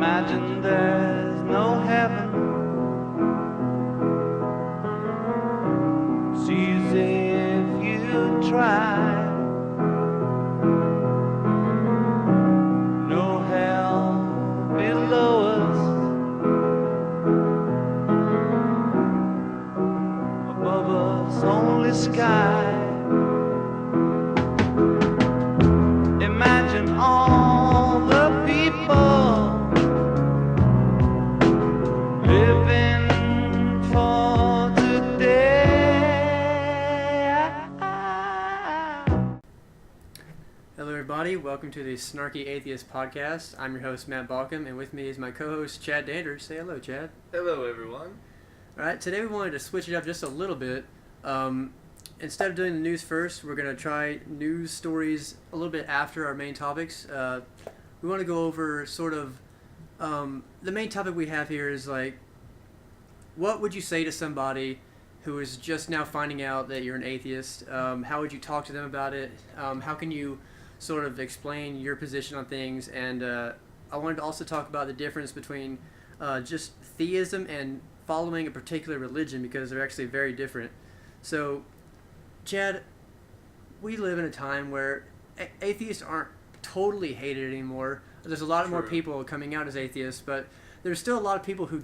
Imagine there's no heaven. It's easy if you try. No hell below us. Above us only sky. Imagine all the people living for today. Hello everybody, welcome to the Snarky Atheists podcast. I'm your host Matt Balcom, and with me is my co-host Chad Danders. Say hello, Chad. Hello, everyone. Alright, today we wanted to switch it up just a little bit. Instead of doing the news first, we're going to try news stories a little bit after our main topics. We want to go over sort of, the main topic we have here is like, what would you say to somebody who is just now finding out that you're an atheist? How would you talk to them about it? How can you sort of explain your position on things? And I wanted to also talk about the difference between just theism and following a particular religion, because they're actually very different. So, Chad, we live in a time where atheists aren't totally hated anymore. There's a lot more people coming out as atheists, but there's still a lot of people who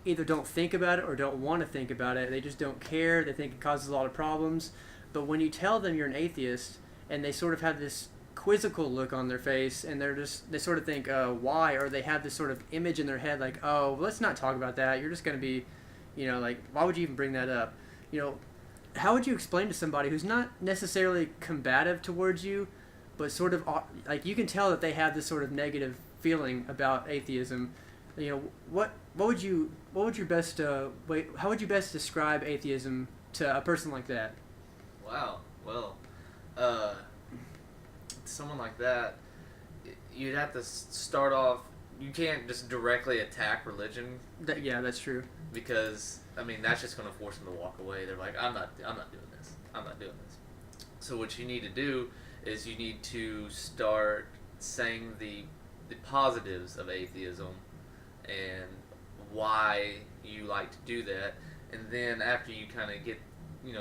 either don't think about it or don't want to think about it. They just don't care. They think it causes a lot of problems. But when you tell them you're an atheist, and they sort of have this quizzical look on their face, and they sort of think, why? Or they have this sort of image in their head like, oh, let's not talk about that. You're just going to be, like, why would you even bring that up? How would you explain to somebody who's not necessarily combative towards you, but sort of, like, you can tell that they have this sort of negative feeling about atheism? What would you best how would you best describe atheism to a person like that? Wow. Well, someone like that, you'd have to start off. You can't just directly attack religion. Yeah, that's true. Because that's just going to force them to walk away. They're like, I'm not doing this. I'm not doing this. So what you need to do is you need to start saying the positives of atheism and why you like to do that. And then after you kind of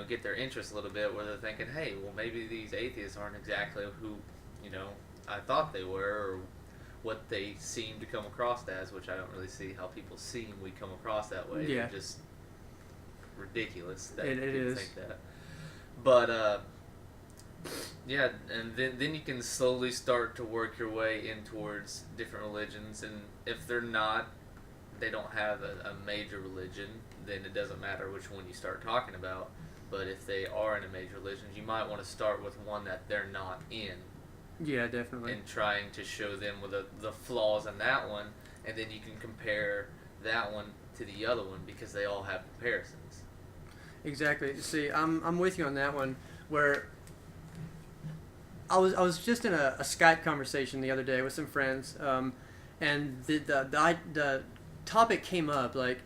get their interest a little bit, where they're thinking, hey, well, maybe these atheists aren't exactly who I thought they were, or what they seem to come across as, which I don't really see how people seem we come across that way. Yeah. They're just ridiculous that it people is. think that. But yeah, and then you can slowly start to work your way in towards different religions, and if they don't have a major religion, then it doesn't matter which one you start talking about. But if they are in a major religion, you might want to start with one that they're not in. Yeah, definitely. And trying to show them with the flaws in that one, and then you can compare that one to the other one, because they all have comparisons. Exactly. See, I'm with you on that one. Where I was just in a Skype conversation the other day with some friends, and the topic came up. Like,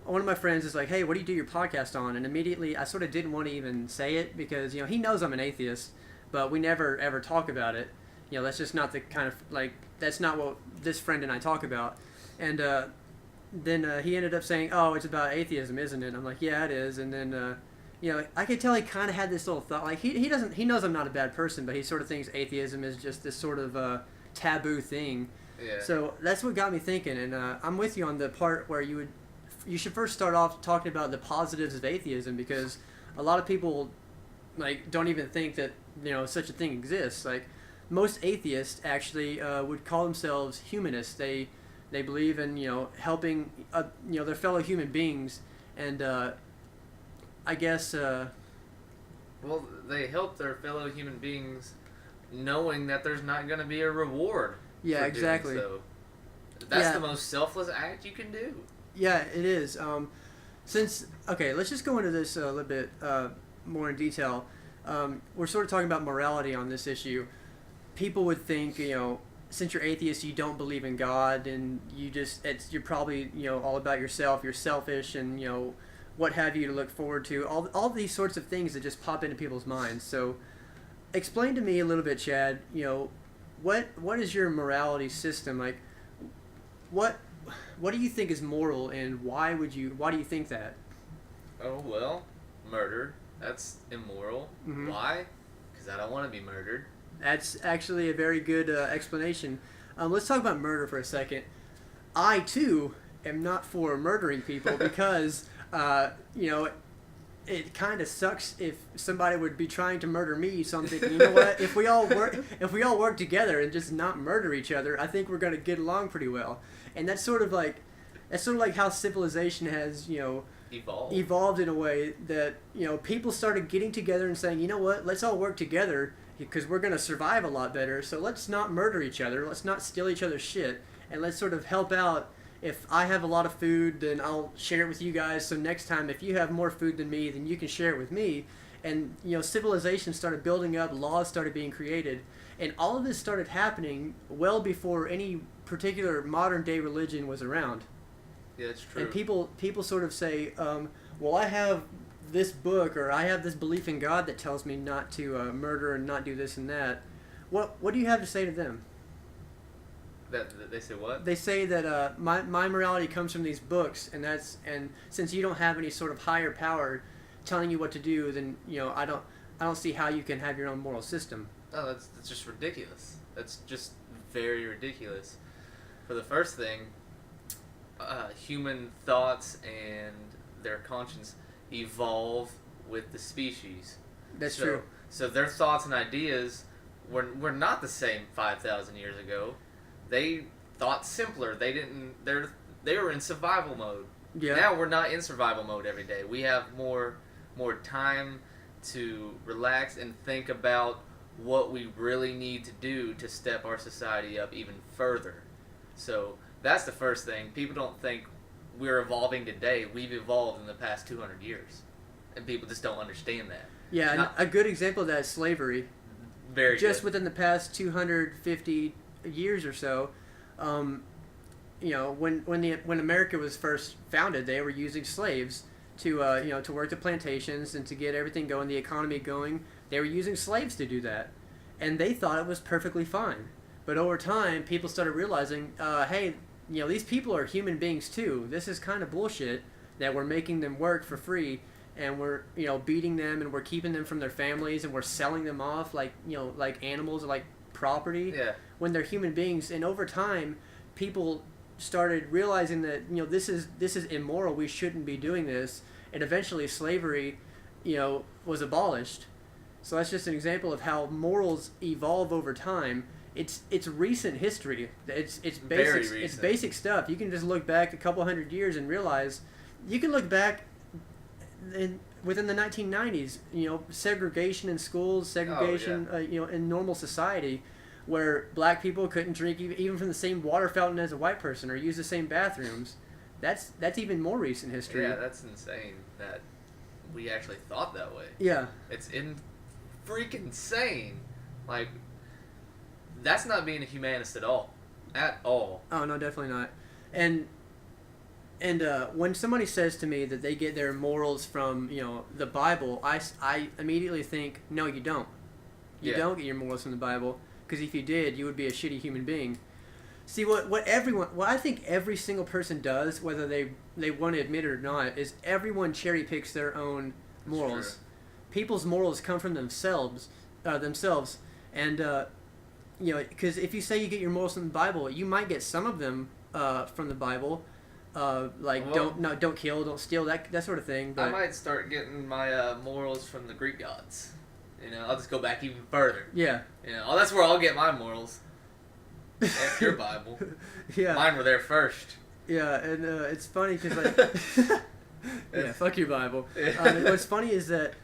one of my friends is like, "Hey, what do you do your podcast on?" And immediately I sort of didn't want to even say it, because he knows I'm an atheist, but we never ever talk about it. That's just not the kind of, like, that's not what this friend and I talk about. And then he ended up saying, "Oh, it's about atheism, isn't it?" I'm like, "Yeah, it is." And then I could tell he kind of had this little thought, like, he knows I'm not a bad person, but he sort of thinks atheism is just this sort of taboo thing. Yeah. So that's what got me thinking, and I'm with you on the part where you should first start off talking about the positives of atheism, because a lot of people, like, don't even think that such a thing exists. Like, most atheists actually would call themselves humanists. They believe in helping their fellow human beings, and I guess well, they help their fellow human beings, knowing that there's not going to be a reward. Yeah, for exactly. Doing so. That's the most selfless act you can do. Yeah, it is. Let's just go into this a little bit more in detail. We're sort of talking about morality on this issue. People would think, since you're atheist, you don't believe in God, and you're probably all about yourself. You're selfish, and what have you to look forward to. All these sorts of things that just pop into people's minds. So, explain to me a little bit, Chad. What is your morality system like? what do you think is moral, and why do you think that? Oh, well, murder. That's immoral. Mhm. Why? Because I don't want to be murdered. That's actually a very good explanation. Let's talk about murder for a second. I too am not for murdering people because you know, it kind of sucks if somebody would be trying to murder me. So I'm thinking, you know what? If we all work together and just not murder each other, I think we're gonna get along pretty well. And that's sort of like how civilization has, you know, evolved in a way that, you know, people started getting together and saying, you know what? Let's all work together because we're gonna survive a lot better. So let's not murder each other. Let's not steal each other's shit, and let's sort of help out. If I have a lot of food, then I'll share it with you guys. So next time, if you have more food than me, then you can share it with me. And, you know, civilization started building up, laws started being created. And all of this started happening well before any particular modern day religion was around. Yeah, that's true. And people sort of say, well, I have this book, or I have this belief in God that tells me not to murder and not do this and that. What do you have to say to them? That they say what? They say that my morality comes from these books, and since you don't have any sort of higher power telling you what to do, then, you know, I don't see how you can have your own moral system. Oh, that's just ridiculous. That's just very ridiculous. For the first thing, human thoughts and their conscience evolve with the species. That's true. So their thoughts and ideas were not the same 5,000 years ago. They thought simpler. They were in survival mode. Yeah. Now we're not in survival mode every day. We have more time to relax and think about what we really need to do to step our society up even further. So that's the first thing. People don't think we're evolving today. We've evolved in the past 200 years. And people just don't understand that. Yeah, and a good example of that is slavery. Very Just good. within the past 250 years or so, you know, when America was first founded, they were using slaves to you know, to work the plantations and to get everything going, the economy going. They were using slaves to do that, and they thought it was perfectly fine. But over time, people started realizing, hey, you know, these people are human beings too. This is kind of bullshit that we're making them work for free, and we're, you know, beating them, and we're keeping them from their families, and we're selling them off like, you know, like animals or like property. Yeah. When they're human beings. And over time, people started realizing that, you know, this is immoral. We shouldn't be doing this. And eventually, slavery, you know, was abolished. So that's just an example of how morals evolve over time. It's recent history. It's Very basic. recent. It's basic stuff. You can just look back a couple hundred years and realize. You can look back within the 1990s. You know, segregation in schools, segregation, you know, in normal society, where black people couldn't drink even from the same water fountain as a white person or use the same bathrooms. That's even more recent history. Yeah, that's insane that we actually thought that way. Yeah. It's freaking insane. Like, that's not being a humanist at all. At all. Oh, no, definitely not. And when somebody says to me that they get their morals from, you know, the Bible, I immediately think, no, you don't. You don't get your morals from the Bible, because if you did, you would be a shitty human being. See, what I think every single person does, whether they want to admit it or not, is everyone cherry picks their own morals. People's morals come from themselves, and you know, because if you say you get your morals from the Bible, you might get some of them from the Bible, like don't kill, don't steal, that sort of thing. But I might start getting my morals from the Greek gods. You know, I'll just go back even further. Yeah. You know, that's where I'll get my morals. F your Bible. Yeah. Mine were there first. Yeah, and it's funny because, like, yeah, fuck your Bible. What's funny is that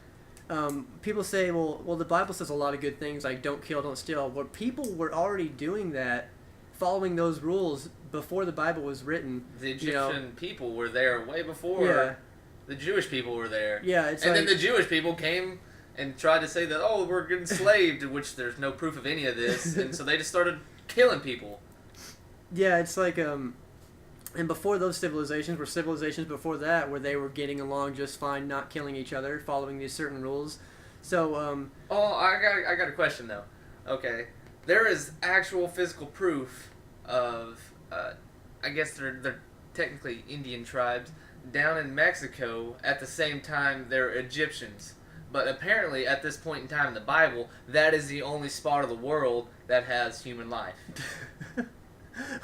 people say, well, the Bible says a lot of good things, like don't kill, don't steal. Well, people were already doing that, following those rules before the Bible was written. The Egyptian people were there way before the Jewish people were there. Yeah, and then the Jewish people came and tried to say that, oh, we're getting enslaved, which there's no proof of any of this, and so they just started killing people. Yeah, it's like, and before those civilizations were civilizations before that, where they were getting along just fine, not killing each other, following these certain rules. So, I got a question, though. Okay. There is actual physical proof of I guess they're technically Indian tribes down in Mexico. At the same time, they're Egyptians. But apparently, at this point in time in the Bible, that is the only spot of the world that has human life.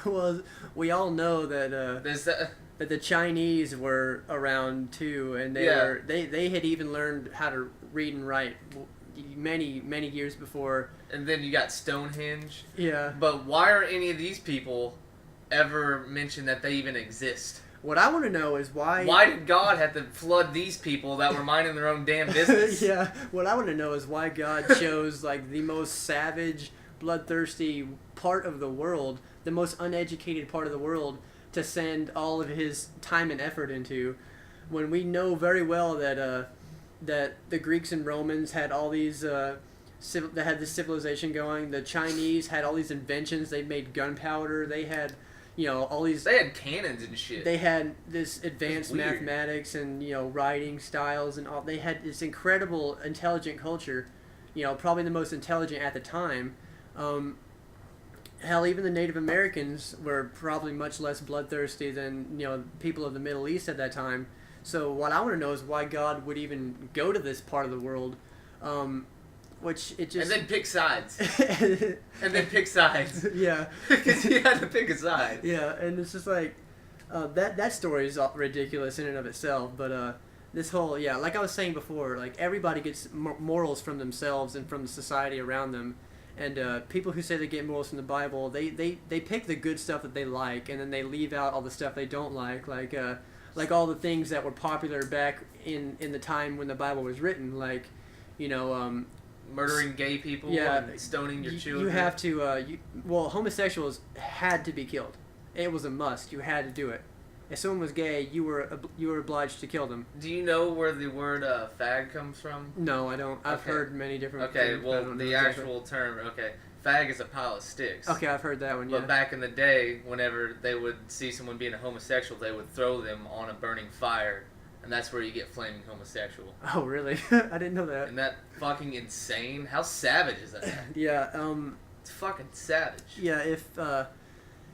Well, we all know that There's that the Chinese were around too, and they had even learned how to read and write many years before. and then you got Stonehenge. Yeah. But why are any of these people ever mentioned that they even exist? What I want to know is why. Why did God have to flood these people that were minding their own damn business? Yeah. What I want to know is why God chose like the most savage, bloodthirsty part of the world, the most uneducated part of the world, to send all of His time and effort into, when we know very well that that the Greeks and Romans had all these they had this civilization going. The Chinese had all these inventions. They made gunpowder. They had, all these. They had cannons and shit. They had this advanced weird. mathematics and writing styles and all. They had this incredible intelligent culture, probably the most intelligent at the time. Hell, even the Native Americans were probably much less bloodthirsty than people of the Middle East at that time. So what I want to know is why God would even go to this part of the world, which it just. And then pick sides. And then pick sides. Yeah. Because he had to pick a side. Yeah, and it's just like that story is ridiculous in and of itself. But this whole like I was saying before, like everybody gets morals from themselves and from the society around them. And people who say they get morals from the Bible, they pick the good stuff that they like, and then they leave out all the stuff they don't like all the things that were popular back in the time when the Bible was written, like, murdering gay people, and stoning your children. You have to, homosexuals had to be killed. It was a must. You had to do it. If someone was gay, you were obliged to kill them. Do you know where the word fag comes from? No, I don't. I've heard many different things. Okay, well, the actual term, fag is a pile of sticks. Okay, I've heard that one, yeah. But back in the day, whenever they would see someone being a homosexual, they would throw them on a burning fire, and that's where you get flaming homosexual. Oh, really? I didn't know that. Isn't that fucking insane? How savage is that? Yeah, It's fucking savage. Yeah,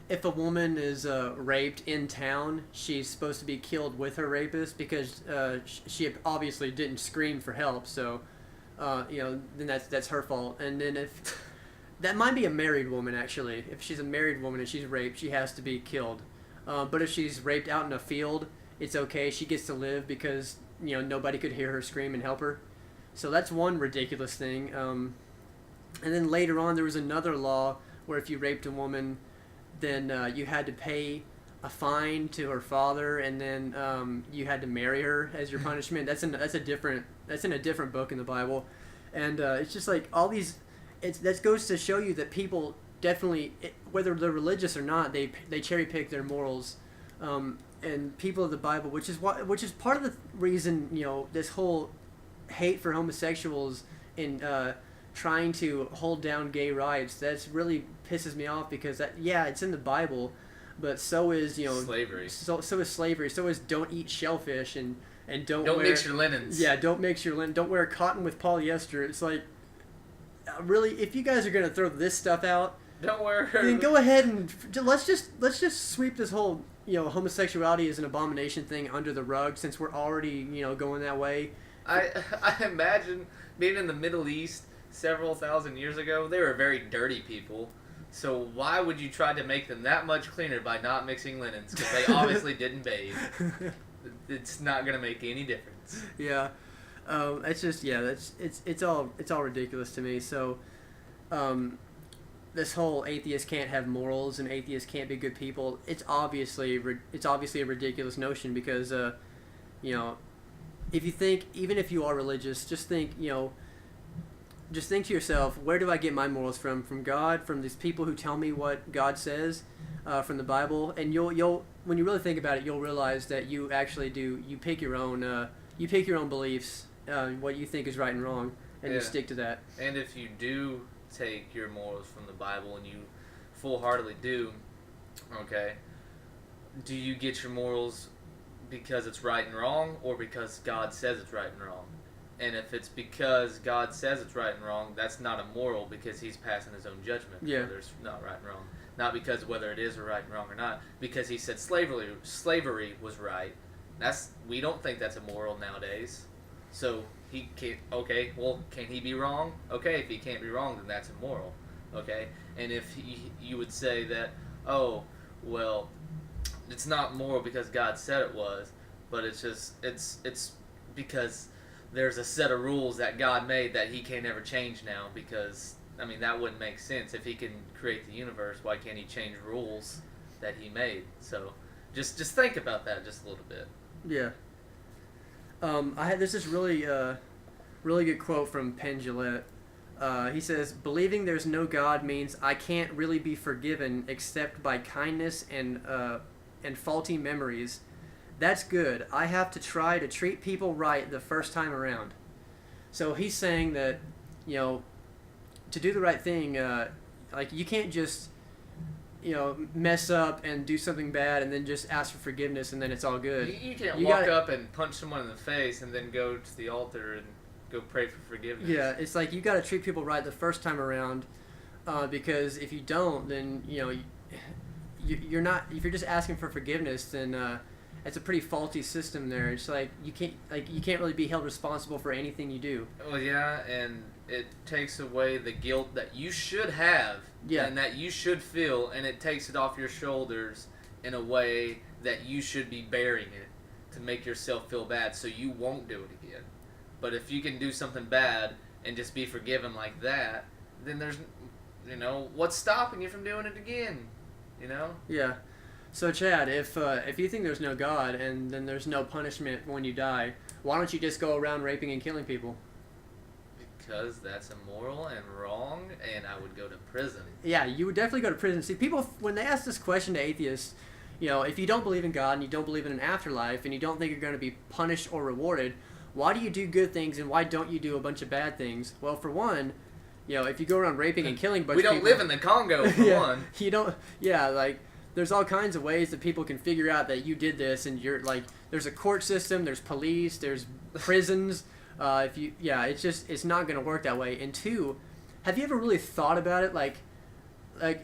if a woman is raped in town, she's supposed to be killed with her rapist because she obviously didn't scream for help. So, then that's her fault. And then if that might be a married woman actually, if she's a married woman and she's raped, she has to be killed. But if she's raped out in a field, it's okay. She gets to live because nobody could hear her scream and help her. So that's one ridiculous thing. And then later on, there was another law where if you raped a woman, then you had to pay a fine to her father, and then you had to marry her as your punishment. That's in a different book in the Bible, and it's just like all these. That goes to show you that people definitely, whether they're religious or not, they cherry pick their morals, and people of the Bible, which is part of the reason this whole hate for homosexuals and trying to hold down gay rights. That's really pisses me off because it's in the Bible, but so is slavery. So is slavery. So is don't eat shellfish and don't mix your linens. Yeah, don't mix your linen. Don't wear cotton with polyester. It's like, really, if you guys are gonna throw this stuff out, don't wear. Then go ahead and let's just sweep this whole homosexuality as an abomination thing under the rug since we're already going that way. I imagine being in the Middle East several thousand years ago, they were very dirty people. So why would you try to make them that much cleaner by not mixing linens? Because they obviously didn't bathe. It's not gonna make any difference. Yeah, it's just it's all ridiculous to me. So, this whole atheists can't have morals and atheists can't be good people. It's obviously a ridiculous notion because if you think, even if you are religious, just think to yourself, where do I get my morals from? From God, from these people who tell me what God says, from the Bible, and you'll when you really think about it, you'll realize that you actually do. You pick your own beliefs, what you think is right and wrong, and you stick to that. And if you do take your morals from the Bible, and you full-heartedly do, do you get your morals because it's right and wrong, or because God says it's right and wrong? And if it's because God says it's right and wrong, that's not a moral because He's passing His own judgment. Yeah. There's not right and wrong. not because whether it is right and wrong or not, because he said slavery was right. We don't think that's immoral nowadays. So he can't. Okay, well, can he be wrong? Okay, if he can't be wrong, then that's immoral. Okay, and if you would say that, oh, well, it's not moral because God said it was, but it's because there's a set of rules that God made that he can't ever change now, because I mean that wouldn't make sense. If he can create the universe, why can't he change rules that he made? So just think about that just a little bit. Yeah. There's this really good quote from Penn Jillette. He says, "Believing there's no God means I can't really be forgiven except by kindness and faulty memories. That's good. I have to try to treat people right the first time around." So he's saying that, to do the right thing, like you can't just, mess up and do something bad and then just ask for forgiveness and then it's all good. You can't walk up and punch someone in the face and then go to the altar and go pray for forgiveness. Yeah, it's like you got to treat people right the first time around, because if you don't, then you're not. If you're just asking for forgiveness, then it's a pretty faulty system there. It's like you can't really be held responsible for anything you do. Well, yeah, and it takes away the guilt that you should have, and that you should feel, and it takes it off your shoulders in a way that you should be bearing it to make yourself feel bad, so you won't do it again. But if you can do something bad and just be forgiven like that, then there's, what's stopping you from doing it again? Yeah. So Chad, if you think there's no God and then there's no punishment when you die, why don't you just go around raping and killing people? Because that's immoral and wrong, and I would go to prison. Yeah, you would definitely go to prison. See, people, when they ask this question to atheists, if you don't believe in God and you don't believe in an afterlife and you don't think you're going to be punished or rewarded, why do you do good things and why don't you do a bunch of bad things? Well, for one, if you go around raping and killing a bunch of people... We don't live in the Congo, for one. You don't... Yeah, like, there's all kinds of ways that people can figure out that you did this, and you're, like, there's a court system, there's police, there's prisons. It's not going to work that way. And two, have you ever really thought about it? Like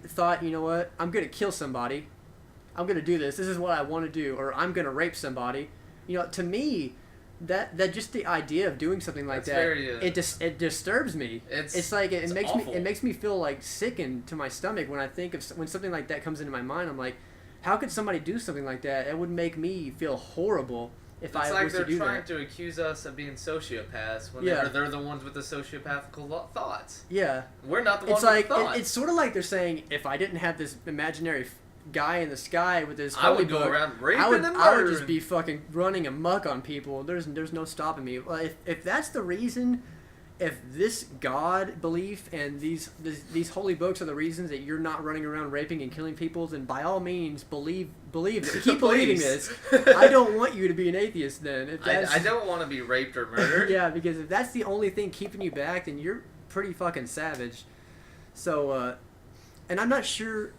thought, you know what? I'm going to kill somebody. I'm going to do this. This is what I want to do. Or I'm going to rape somebody. To me... That just the idea of doing something like it disturbs me. It's like it makes me feel like sickened to my stomach when I think of when something like that comes into my mind. I'm like, how could somebody do something like that? It would make me feel horrible if I was to do that. It's like they're trying to accuse us of being sociopaths whenever they're the ones with the sociopathical thoughts. Yeah, we're not the ones with the thoughts. It's sort of like they're saying, if I didn't have this imaginary guy in the sky with his I would book, go around raping and murdering. I would just be fucking running amok on people. There's no stopping me. Well, if that's the reason, if this God belief and these holy books are the reasons that you're not running around raping and killing people, then by all means believe it. Keep believing this. I don't want you to be an atheist then. If I don't want to be raped or murdered. Yeah, because if that's the only thing keeping you back, then you're pretty fucking savage. So, and I'm not sure.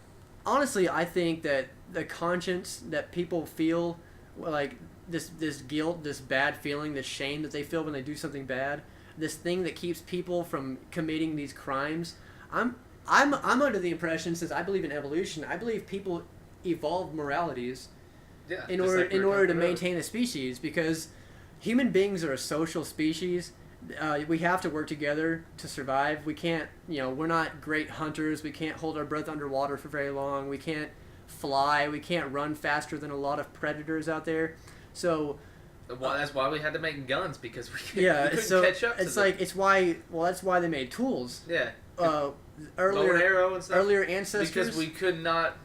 Honestly, I think that the conscience that people feel, like this guilt, this bad feeling, this shame that they feel when they do something bad, this thing that keeps people from committing these crimes. I'm under the impression, since I believe in evolution, I believe people evolved moralities in order to maintain a species, because human beings are a social species. We have to work together to survive. We can't, we're not great hunters. We can't hold our breath underwater for very long. We can't fly. We can't run faster than a lot of predators out there. So, that's why we had to make guns, because we couldn't catch up to them. That's why they made tools. Yeah. Earlier arrow and stuff. Earlier ancestors. Because we could not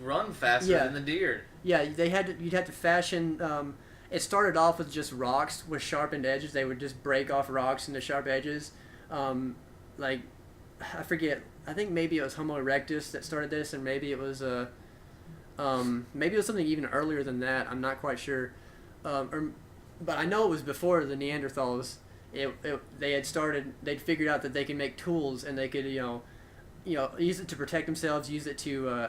run faster than the deer. Yeah, you'd have to fashion. It started off with just rocks with sharpened edges. They would just break off rocks into sharp edges. I forget. I think maybe it was Homo erectus that started this, and maybe it was something even earlier than that. I'm not quite sure. But I know it was before the Neanderthals. They'd figured out that they can make tools, and they could use it to protect themselves, use it to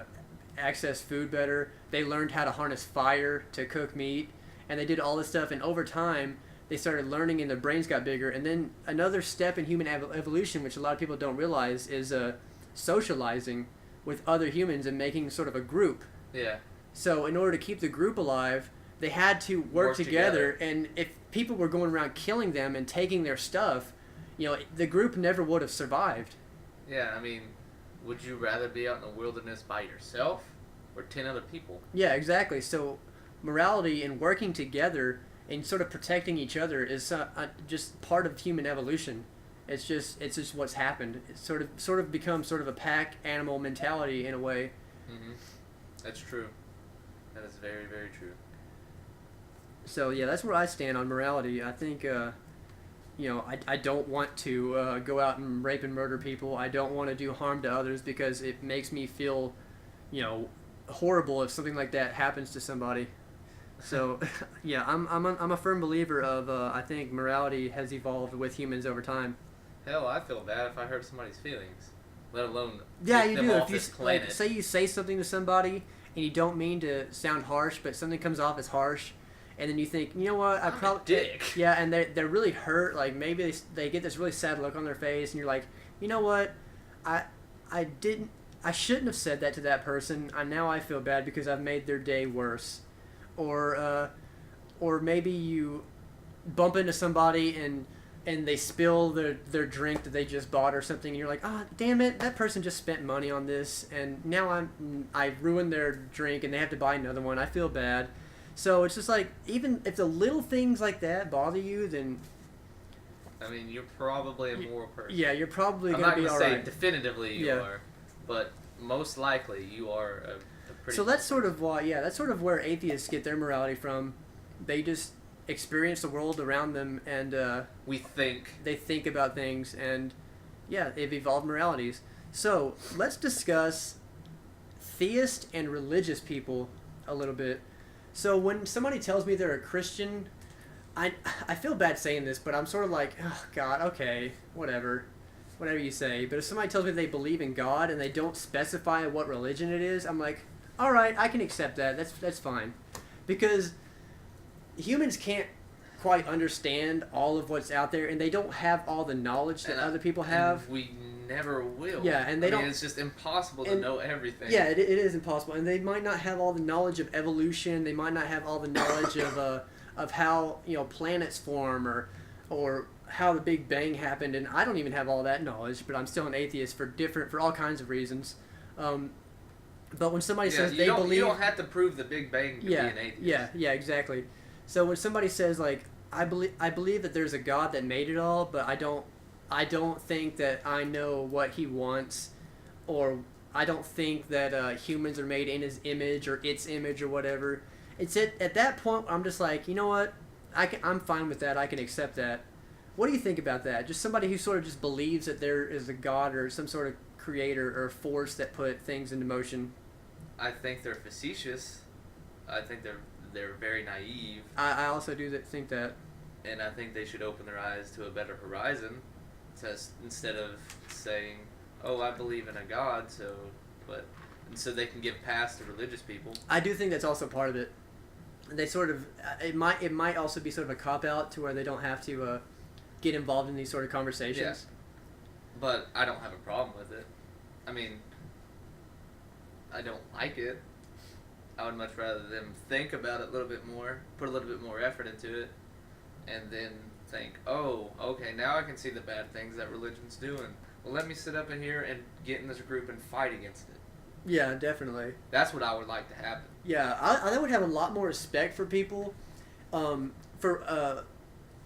access food better. They learned how to harness fire to cook meat. And they did all this stuff, and over time, they started learning, and their brains got bigger. And then another step in human evolution, which a lot of people don't realize, is socializing. with other humans and making sort of a group. Yeah. So in order to keep the group alive, they had to work together. And if people were going around killing them and taking their stuff, the group never would have survived. Yeah, I mean, would you rather be out in the wilderness by yourself or 10 other people? Yeah, exactly. So morality and working together and sort of protecting each other is just part of human evolution. It's just what's happened. It's sort of become sort of a pack animal mentality in a way. Mm-hmm. That's true. That is very, very true. So yeah, that's where I stand on morality. I think I don't want to go out and rape and murder people. I don't want to do harm to others because it makes me feel horrible if something like that happens to somebody. So yeah, I'm a firm believer of I think morality has evolved with humans over time. Hell, I feel bad if I hurt somebody's feelings, let alone yeah, take you them do. off If you this planet. say you say something to somebody and you don't mean to sound harsh, but something comes off as harsh, and then you think, you know what, I I'm probably a dick. Yeah, and they're really hurt. Like maybe they get this really sad look on their face, and you're like, you know what, I shouldn't have said that to that person. Now I feel bad because I've made their day worse, or maybe you bump into somebody and they spill their drink that they just bought or something, and you're like, damn it, that person just spent money on this, and now I ruined their drink and they have to buy another one. I feel bad. So it's just like, even if the little things like that bother you, then I mean, you're probably a moral person. yeah, you're probably I'm going not to be going to say alright. definitively you Yeah. are, but most likely you are a pretty... So that's sort of why, that's sort of where atheists get their morality from. They just experience the world around them, and we think. they think about things, and yeah, they've evolved moralities. So let's discuss theist and religious people a little bit. So when somebody tells me they're a Christian, I feel bad saying this, but I'm sort of like, oh God, okay, whatever you say. But if somebody tells me they believe in God and they don't specify what religion it is, I'm like, all right, I can accept that. That's fine, because humans can't quite understand all of what's out there, and they don't have all the knowledge that other people have. And we never will. Yeah, and they don't. It's just impossible to know everything. Yeah, it is impossible, and they might not have all the knowledge of evolution. They might not have all the knowledge of how planets form or how the Big Bang happened, and I don't even have all that knowledge. But I'm still an atheist for all kinds of reasons. But when somebody says they believe, you don't have to prove the Big Bang to be an atheist. Yeah, exactly. So when somebody says like, I believe that there's a God that made it all, but I don't think that I know what he wants, or I don't think that humans are made in his image or its image or whatever. It's at that point I'm just like, you know what, I'm fine with that. I can accept that. What do you think about that? Just somebody who sort of just believes that there is a God or some sort of creator or force that put things into motion. I think they're facetious. I think they're very naive. I also do think that. And I think they should open their eyes to a better horizon, instead of saying, "Oh, I believe in a God," so they can get past the religious people. I do think that's also part of it. They sort of it might also be sort of a cop out to where they don't have to get involved in these sort of conversations. Yeah. But I don't have a problem with it. I mean, I don't like it. I would much rather them think about it a little bit more, put a little bit more effort into it, and then think, oh, okay, now I can see the bad things that religion's doing. Well, let me sit up in here and get in this group and fight against it. Yeah, definitely. That's what I would like to happen. Yeah, I would have a lot more respect for people,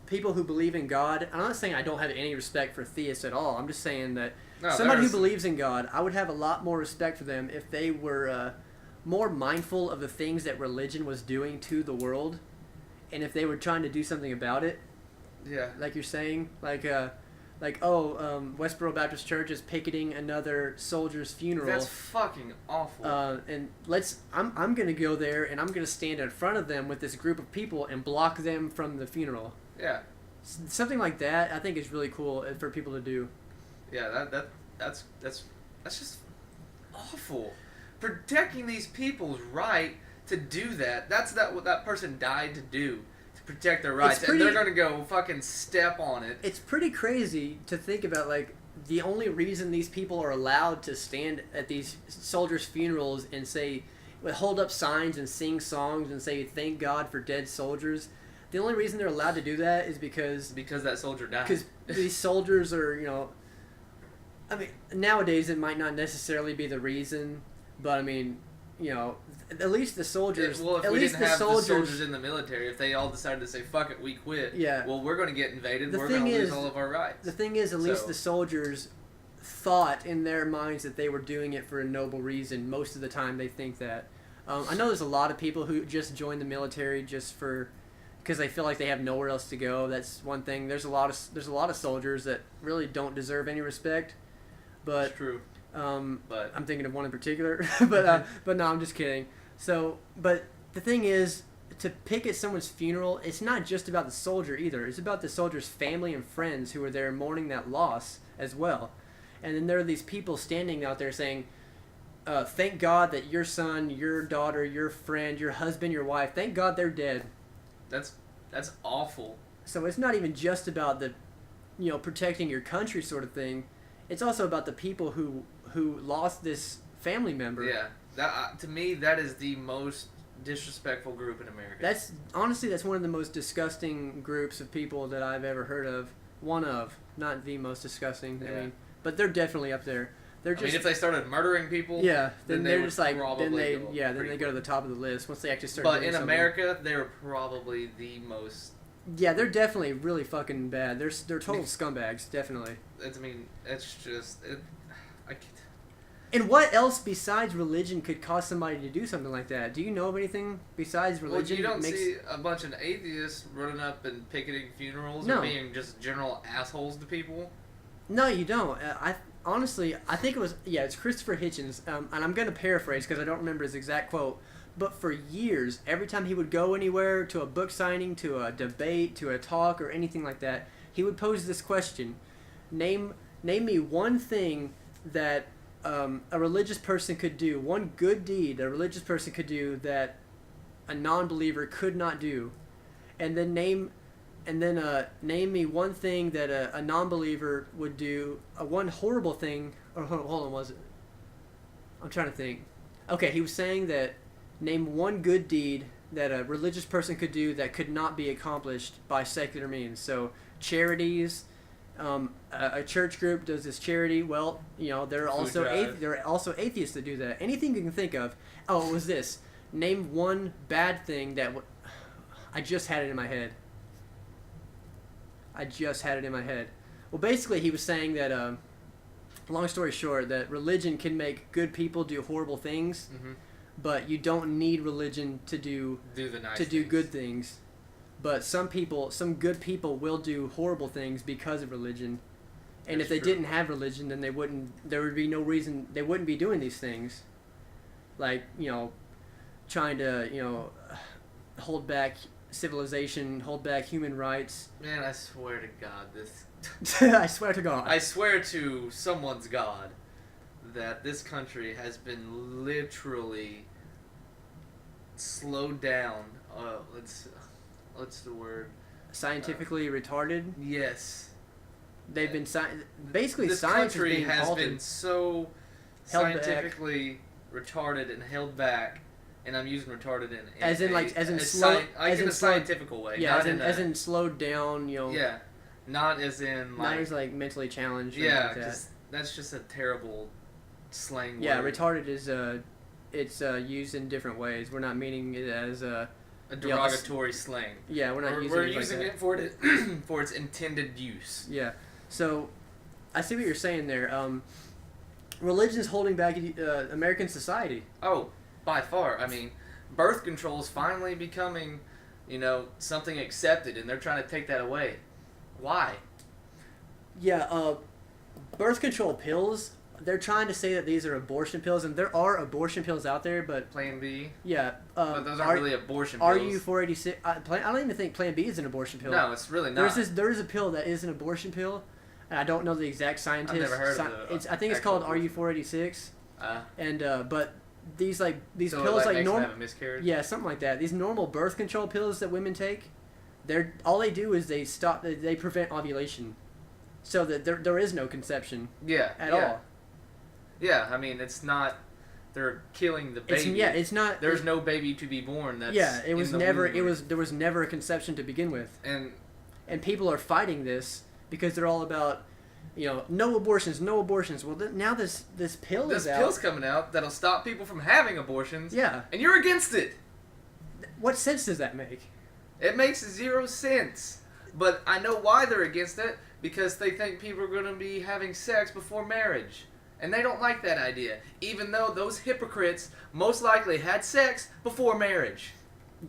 people who believe in God. I'm not saying I don't have any respect for theists at all. I'm just saying that somebody who believes in God, I would have a lot more respect for them if they were more mindful of the things that religion was doing to the world, and if they were trying to do something about it. Yeah. Like you're saying, Westboro Baptist Church is picketing another soldier's funeral. That's fucking awful. And I'm gonna go there and I'm gonna stand in front of them with this group of people and block them from the funeral. Yeah. Something like that, I think, is really cool for people to do. Yeah, that's just awful. Protecting these people's right to do that. That's what that person died to do. Protect their rights, and they're gonna go fucking step on it. It's pretty crazy to think about. Like, the only reason these people are allowed to stand at these soldiers' funerals and say, hold up signs and sing songs and say thank God for dead soldiers, the only reason they're allowed to do that is because that soldier died. Because these soldiers are, you know, I mean, nowadays it might not necessarily be the reason, but I mean, you know, at least the soldiers. Well, if we didn't have the soldiers in the military, if they all decided to say "fuck it," we quit. Yeah. Well, we're going to get invaded. We're going to lose all of our rights. The thing is, at least the soldiers thought in their minds that they were doing it for a noble reason. Most of the time, they think that. I know there's a lot of people who just join the military just because they feel like they have nowhere else to go. That's one thing. There's a lot of soldiers that really don't deserve any respect. But it's true. But I'm thinking of one in particular. but no, I'm just kidding. So, but the thing is, to pick at someone's funeral, it's not just about the soldier either. It's about the soldier's family and friends who are there mourning that loss as well. And then there are these people standing out there saying, thank God that your son, your daughter, your friend, your husband, your wife, thank God they're dead. That's awful. So it's not even just about the, you know, protecting your country sort of thing. It's also about the people who lost this family member. Yeah. That, to me, that is the most disrespectful group in America. That's one of the most disgusting groups of people that I've ever heard of. One of, not the most disgusting. Yeah. I mean, but they're definitely up there. They're just, I mean, if they started murdering people, yeah, then they're just like, then they go to the top of the list once they actually start. But doing in something. America, they're probably the most. Yeah, they're definitely really fucking bad. They're total scumbags, definitely. I mean, it's just I can't. And what else besides religion could cause somebody to do something like that? Do you know of anything besides religion? Well, you don't see a bunch of atheists running up and picketing funerals No. or being just general assholes to people. No, you don't. Honestly, I think it was, it's Christopher Hitchens, and I'm going to paraphrase because I don't remember his exact quote, but for years, every time he would go anywhere, to a book signing, to a debate, to a talk, or anything like that, he would pose this question: name me one thing that a religious person could do, one good deed a religious person could do that a non-believer could not do, and then name me one thing that a non-believer would do, one horrible thing, or hold on, was it? I'm trying to think. Okay, he was saying that name one good deed that a religious person could do that could not be accomplished by secular means. So charities, a church group does this charity. Well, you know, there are also atheists that do that. Anything you can think of. Oh, it was this. Name one bad thing that I just had it in my head. Well, basically, he was saying that, long story short, that religion can make good people do horrible things, but you don't need religion to do good things. But some good people will do horrible things because of religion. And if they didn't have religion, then there would be no reason, they wouldn't be doing these things. Like, you know, trying to, you know, hold back civilization, hold back human rights. Man, I swear to God, this... I swear to God. I swear to someone's God that this country has been literally slowed down. What's the word? Scientifically retarded? Yes. They've been basically this science country has halted. been so Held scientifically retarded and held back, and I'm using retarded in a scientific way. Yeah, not as in slowed down. You know. Yeah, not as in like. Not as like mentally challenged. Yeah, because that's just a terrible slang. Yeah, word. retarded is it's used in different ways. We're not meaning it as a derogatory slang. Yeah, we're using it it for it for its intended use. Yeah, so I see what you're saying there. Religion's holding back American society. Oh, by far. I mean, birth control is finally becoming, you know, something accepted, and they're trying to take that away. Why? Yeah, birth control pills. They're trying to say that these are abortion pills, and there are abortion pills out there, but Plan B. Yeah, but those aren't really abortion pills. RU486. I don't even think Plan B is an abortion pill. No, it's really not. There is a pill that is an abortion pill, and I don't know the exact scientist. I've never heard of it. I think it's called RU486. But these so pills like normal. Have a miscarriage? Yeah, something like that. These normal birth control pills that women take, all they do is they prevent ovulation. so that there is no conception Yeah. at all. Yeah, I mean, it's not. They're killing the baby. It's not. There's no baby to be born. That's It was in the never. womb. There was never a conception to begin with. And people are fighting this because they're all about, no abortions, no abortions. Well, now this pill is out. This pill's coming out that'll stop people from having abortions. Yeah. And you're against it. What sense does that make? It makes 0 sense. But I know why they're against it, because they think people are going to be having sex before marriage. And they don't like that idea, even though those hypocrites most likely had sex before marriage.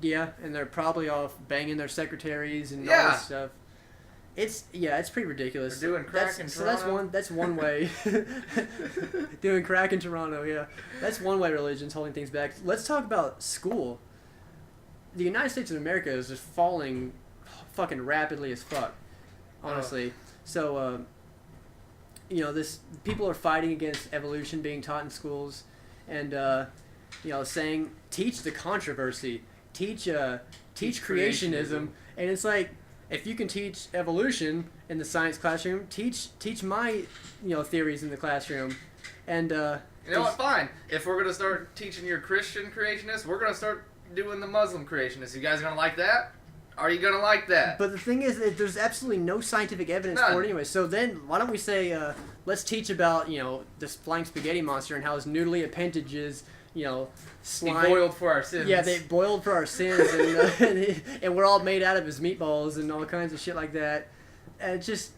Yeah, and they're probably off banging their secretaries and all Yeah. this stuff. It's pretty ridiculous. They're doing crack in So Toronto. that's one way. Doing crack in Toronto, yeah. That's one way religion's holding things back. Let's talk about school. The United States of America is just falling fucking rapidly as fuck, honestly. So, people are fighting against evolution being taught in schools, and saying teach the controversy, teach creationism, and it's like, if you can teach evolution in the science classroom, teach my theories in the classroom, and You know what? Fine. If we're gonna start teaching your Christian creationists, we're gonna start doing the Muslim creationists. You guys gonna like that? Are you gonna like that? But the thing is that there's absolutely no scientific evidence for it anyway. So then, why don't we say, let's teach about, this flying spaghetti monster and how his noodly appendages, slime. He boiled for our sins. Yeah, they boiled for our sins, and we're all made out of his meatballs and all kinds of shit like that. And it's just,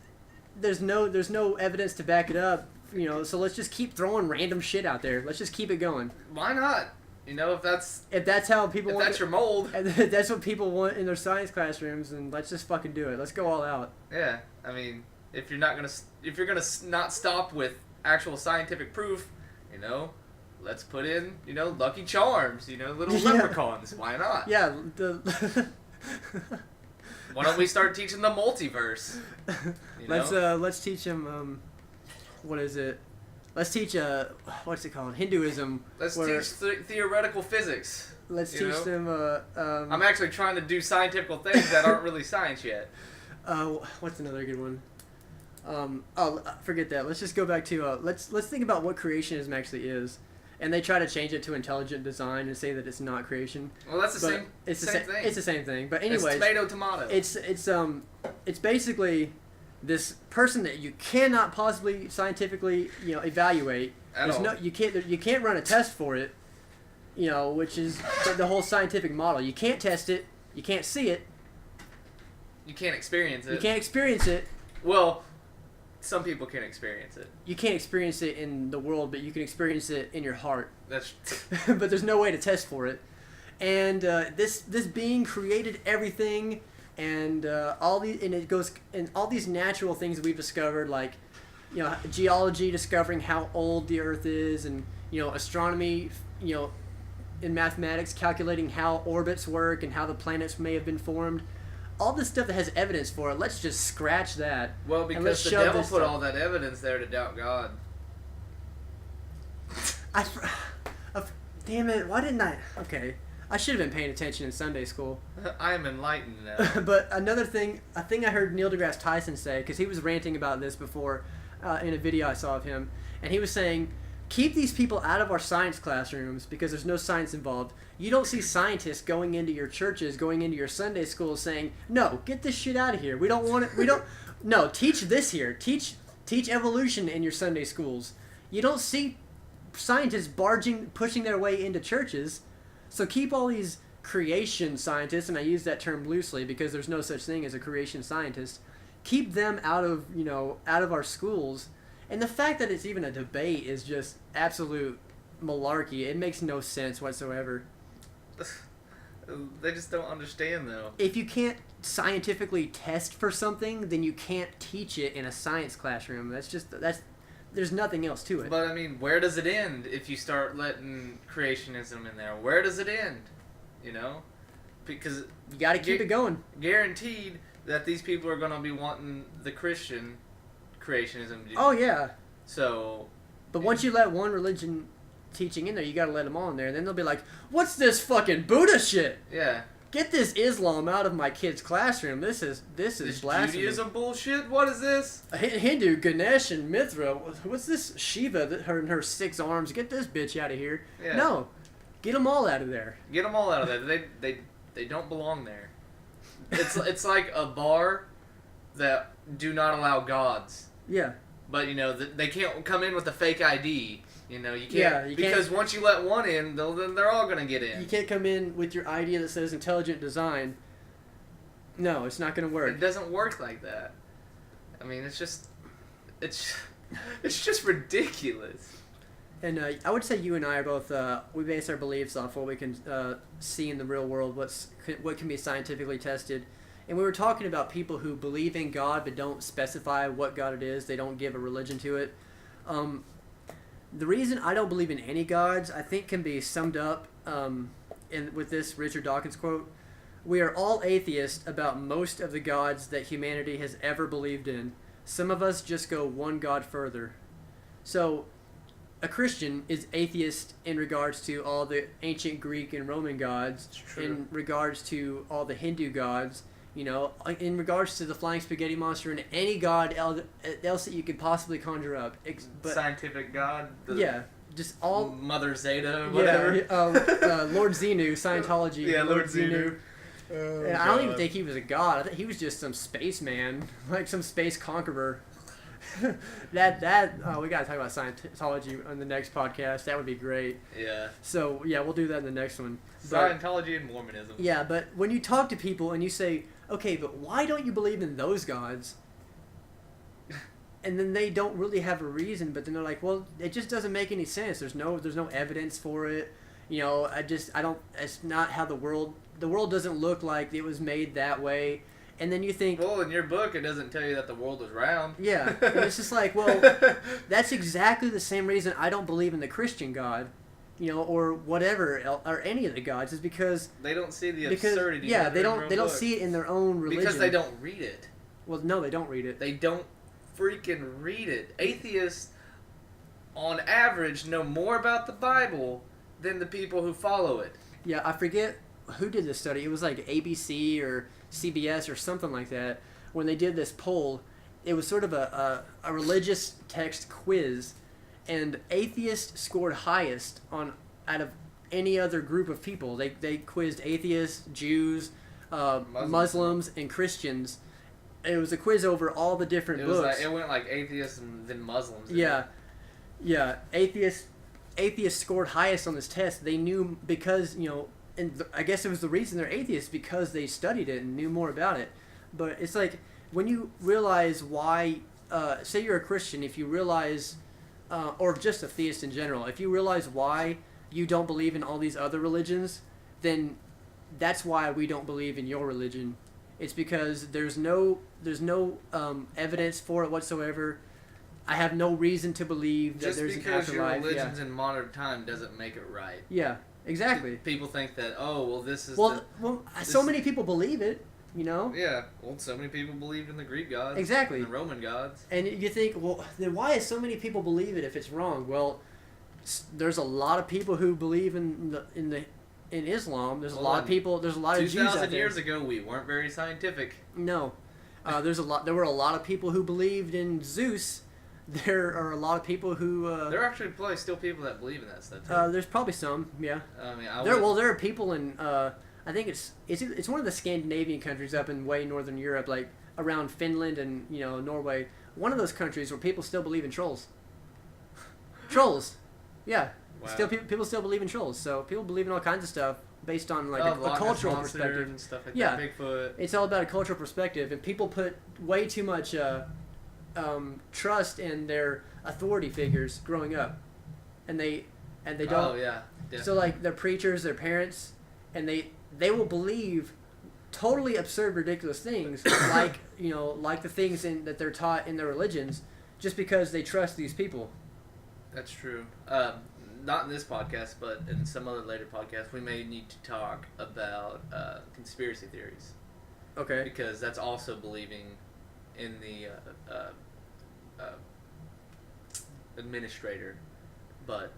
there's no evidence to back it up, so let's just keep throwing random shit out there. Let's just keep it going. Why not? If that's how people want that's your mold. And that's what people want in their science classrooms, and let's just fucking do it. Let's go all out. Yeah, I mean, if you're gonna not stop with actual scientific proof, let's put in, Lucky Charms, little leprechauns. Why not? Yeah. Why don't we start teaching the multiverse? Let's teach them. What is it? Let's teach what's it called? Hinduism. Let's teach theoretical physics. Let's teach them. I'm actually trying to do scientific things that aren't really science yet. What's another good one? Forget that. Let's just go back to let's think about what creationism actually is. And they try to change it to intelligent design and say that it's not creation. Well, that's the same. It's the same thing. It's the same thing. But anyways, it's tomato. It's basically this person that you cannot possibly scientifically evaluate. You can't run a test for it. Which is the whole scientific model. You can't test it. You can't see it. You can't experience it. You can't experience it. Well, some people can experience it. You can't experience it in the world, but you can experience it in your heart. That's. But there's no way to test for it. And this being created everything, and all these natural things that we've discovered, like geology discovering how old the Earth is, and astronomy, in mathematics calculating how orbits work and how the planets may have been formed. All this stuff that has evidence for it, let's just scratch that. Well, because the devil put all that evidence there to doubt God. Damn it! Why didn't I? Okay, I should have been paying attention in Sunday school. I am enlightened now. But another thing, a thing I heard Neil deGrasse Tyson say, because he was ranting about this before in a video I saw of him, and he was saying, keep these people out of our science classrooms because there's no science involved. You don't see scientists going into your churches, going into your Sunday schools saying, no, get this shit out of here. We don't want it. No, teach this here. Teach evolution in your Sunday schools. You don't see scientists pushing their way into churches. So keep all these creation scientists, and I use that term loosely because there's no such thing as a creation scientist. Keep them out of our schools. And the fact that it's even a debate is just absolute malarkey. It makes no sense whatsoever. They just don't understand, though. If you can't scientifically test for something, then you can't teach it in a science classroom. There's nothing else to it. But I mean, where does it end if you start letting creationism in there? Where does it end? Because you got to keep it going. Guaranteed that these people are going to be wanting the Christian creationism. Oh yeah. So. But once you let one religion teaching in there, you got to let them all in there, and then they'll be like, "What's this fucking Buddha shit?" Yeah. get this Islam out of my kid's classroom. This is This blasphemy. Judaism bullshit? What is this? Hindu, Ganesh, and Mithra. What's this Shiva? Her and her 6 arms. Get this bitch out of here. Yeah. No, get them all out of there. Get them all out of there. They don't belong there. It's like a bar that do not allow gods. Yeah. But, you know, they can't come in with a fake ID. You know, you can't. Yeah, you because can't- once you let one in, then they're all going to get in. You can't come in with your idea that says intelligent design. No, it's not going to work. It doesn't work like that. I mean, it's just ridiculous. And I would say you and I are both, we base our beliefs off what we can see in the real world, what can be scientifically tested. And we were talking about people who believe in God but don't specify what God it is. They don't give a religion to it. The reason I don't believe in any gods, I think, can be summed up with this Richard Dawkins quote. We are all atheists about most of the gods that humanity has ever believed in. Some of us just go one god further. So, a Christian is atheist in regards to all the ancient Greek and Roman gods, in regards to all the Hindu gods, you know, in regards to the flying spaghetti monster and any god else that you could possibly conjure up. But, Scientific God. Yeah, just all... Mother Zeta, whatever. Yeah, Lord Xenu, Scientology. Yeah, Lord Xenu. And I don't even think he was a god. I think he was just some spaceman, like some space conqueror. We gotta talk about Scientology on the next podcast. That would be great. Yeah. So yeah, we'll do that in the next one. Scientology and Mormonism. Yeah, but when you talk to people and you say, okay, but why don't you believe in those gods? And then they don't really have a reason, but then they're like, well, it just doesn't make any sense. There's no evidence for it. You know, it's not how the world doesn't look like it was made that way. And then you think... Well, in your book, it doesn't tell you that the world was round. Yeah, and it's just like, well, that's exactly the same reason I don't believe in the Christian God, you know, or whatever, or any of the gods, is because... They don't see the absurdity. Yeah, in they their own don't book. see it in their own religion. Because they don't read it. Well, no, they don't read it. They don't freaking read it. Atheists, on average, know more about the Bible than the people who follow it. Yeah, I forget who did this study. It was like ABC or CBS or something like that. When they did this poll, it was sort of a religious text quiz, and atheists scored highest out of any other group of people. They quizzed atheists, Jews, Muslims, and Christians. It was a quiz over all the different books. It went like atheists and then Muslims. Yeah. Atheists scored highest on this test. They knew because, you know, and I guess it was the reason they're atheists, because they studied it and knew more about it. But it's like, when you realize why, say you're a Christian, if you realize, or just a theist in general, if you realize why you don't believe in all these other religions, then that's why we don't believe in your religion. It's because there's no evidence for it whatsoever. I have no reason to believe that there's an afterlife. Just because your religion's in modern time doesn't make it right. Yeah, exactly. People think that, oh, well, this is so many people believe it, you know? Yeah, well, so many people believed in the Greek gods. Exactly. And the Roman gods. And you think, well, then why is so many people believe it if it's wrong? Well, there's a lot of people who believe in Islam. There's a lot of people. There's a lot of Jews out there. 2,000 years ago, we weren't very scientific. No, there were a lot of people who believed in Zeus. There are a lot of people who. There are actually probably still people that believe in that stuff too. There's probably some, yeah. I mean, there are people in. I think it's one of the Scandinavian countries up in way northern Europe, like around Finland and Norway. One of those countries where people still believe in trolls. Trolls, yeah. Wow. Still, people still believe in trolls. So people believe in all kinds of stuff based on like a cultural perspective and stuff like yeah, that. Bigfoot. It's all about a cultural perspective, and people put way too much trust in their authority figures growing up, and they don't. Oh yeah. Definitely. So like their preachers, their parents, and they will believe totally absurd, ridiculous things like the things that they're taught in their religions, just because they trust these people. That's true. Not in this podcast, but in some other later podcast, we may need to talk about conspiracy theories. Okay. Because that's also believing in the administrator, but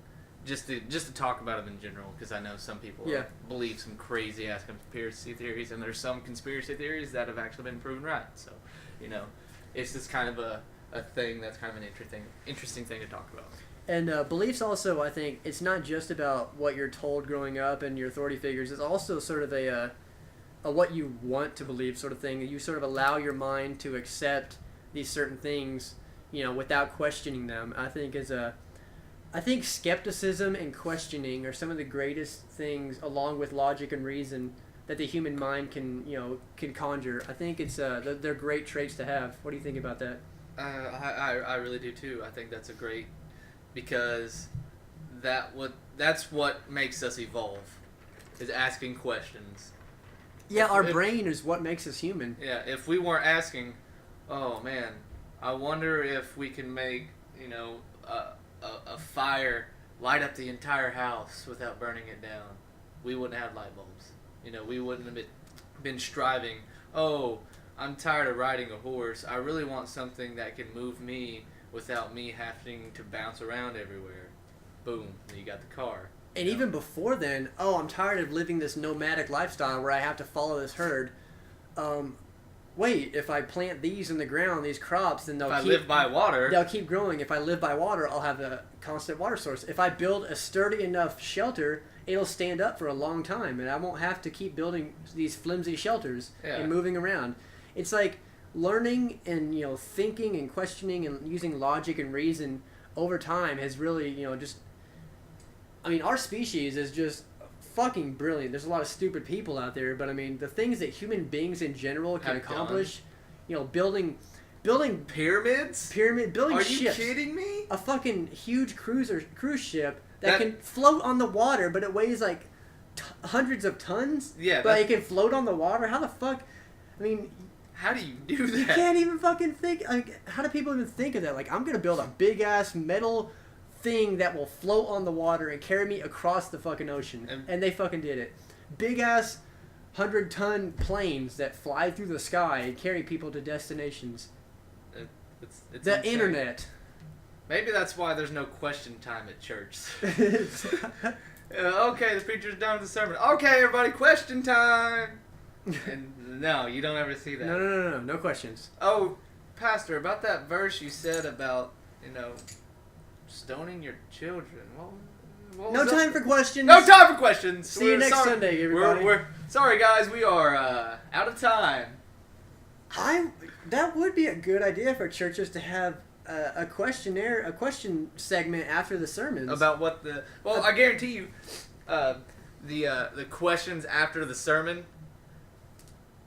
just to talk about them in general, because I know some people believe some crazy ass conspiracy theories, and there's some conspiracy theories that have actually been proven right. So, it's just kind of a thing that's kind of an interesting thing to talk about. And beliefs also, I think, it's not just about what you're told growing up and your authority figures. It's also sort of a what you want to believe sort of thing. You sort of allow your mind to accept these certain things, without questioning them. I think skepticism and questioning are some of the greatest things, along with logic and reason, that the human mind can conjure. I think they're great traits to have. What do you think about that? I really do too. I think that's a great, because that's what makes us evolve, is asking questions. Yeah, our brain is what makes us human. Yeah, if we weren't asking, oh man, I wonder if we can make a fire light up the entire house without burning it down, we wouldn't have light bulbs. We wouldn't have been striving. Oh, I'm tired of riding a horse. I really want something that can move me without me having to bounce around everywhere. Boom, then you got the car. And even before then, I'm tired of living this nomadic lifestyle where I have to follow this herd. Wait, if I plant these in the ground, these crops, then I live by water, they'll keep growing. If I live by water, I'll have a constant water source. If I build a sturdy enough shelter, it'll stand up for a long time, and I won't have to keep building these flimsy shelters and moving around. It's like learning and thinking and questioning and using logic and reason over time has really our species is just fucking brilliant. There's a lot of stupid people out there, but the things that human beings in general can accomplish, building pyramids, building Are ships. you kidding me? A fucking huge cruise ship that can float on the water, but it weighs like hundreds of tons. Yeah, but it can float on the water. How the fuck? How do you do that? You can't even fucking think. How do people even think of that? Like, I'm gonna build a big ass metal thing that will float on the water and carry me across the fucking ocean, and they fucking did it. Big ass 100-ton planes that fly through the sky and carry people to destinations. It's the insane. internet. Maybe that's why there's no question time at church. Okay, the preacher's done with the sermon. Okay, everybody, question time. And no, you don't ever see that. No questions. Oh, Pastor, about that verse you said about stoning your children. What no time for questions. No time for questions. See you next Sunday, everybody. We're sorry, guys. We are out of time. That would be a good idea for churches to have a question segment after the sermons. About what I guarantee you, the questions after the sermon.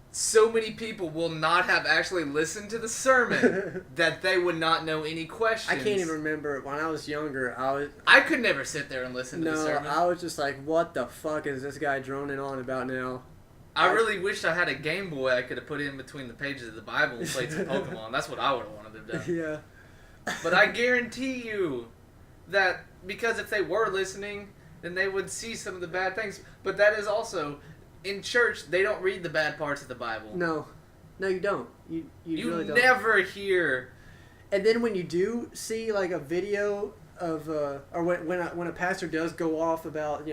So many people will not have actually listened to the sermon that they would not know any questions. I can't even remember. When I was younger, I could never sit there and listen to the sermon. No, I was just like, what the fuck is this guy droning on about now? I really wished I had a Game Boy I could have put in between the pages of the Bible and played some Pokemon. That's what I would have wanted to do. Yeah. But I guarantee you that, because if they were listening, then they would see some of the bad things. But that is also... In church, they don't read the bad parts of the Bible. No, you don't. You really don't. Never hear. And then when you do see like a video of, or when a pastor does go off about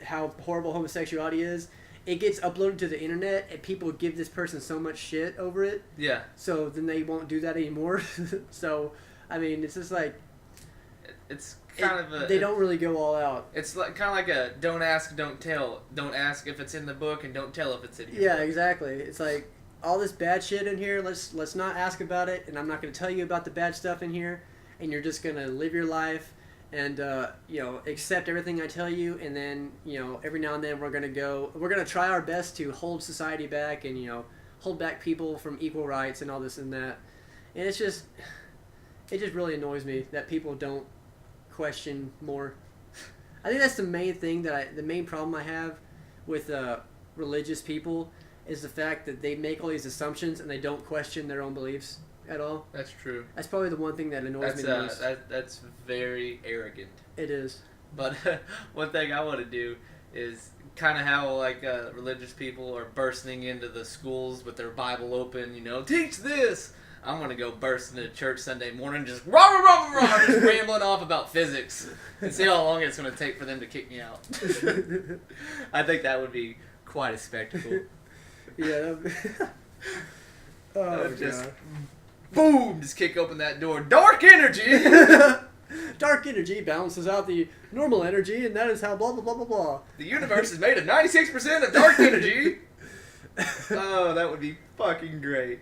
how horrible homosexuality is, it gets uploaded to the internet and people give this person so much shit over it. Yeah. So then they won't do that anymore. So it's just like it's kind of a... They don't really go all out. It's like kind of like a don't ask, don't tell. Don't ask if it's in the book, and don't tell if it's in here. Yeah, exactly. It's like all this bad shit in here. Let's not ask about it, and I'm not going to tell you about the bad stuff in here. And you're just going to live your life, and accept everything I tell you. And then every now and then we're going to try our best to hold society back, and hold back people from equal rights and all this and that. And it just really annoys me that people don't question more. I think that's the main thing the main problem I have with religious people is the fact that they make all these assumptions and they don't question their own beliefs at all. That's true. That's probably the one thing that annoys me the most. That's very arrogant. It is. But one thing I want to do is kind of how religious people are bursting into the schools with their Bible open. Teach this. I'm gonna go burst into church Sunday morning, just rah rah rah rah, rah, just rambling off about physics, and see how long it's gonna take for them to kick me out. I think that would be quite a spectacle. Yeah. Oh, just God. boom, just kick open that door. Dark energy. Dark energy balances out the normal energy, and that is how blah blah blah blah blah. The universe is made of 96% of dark energy. Oh, that would be fucking great.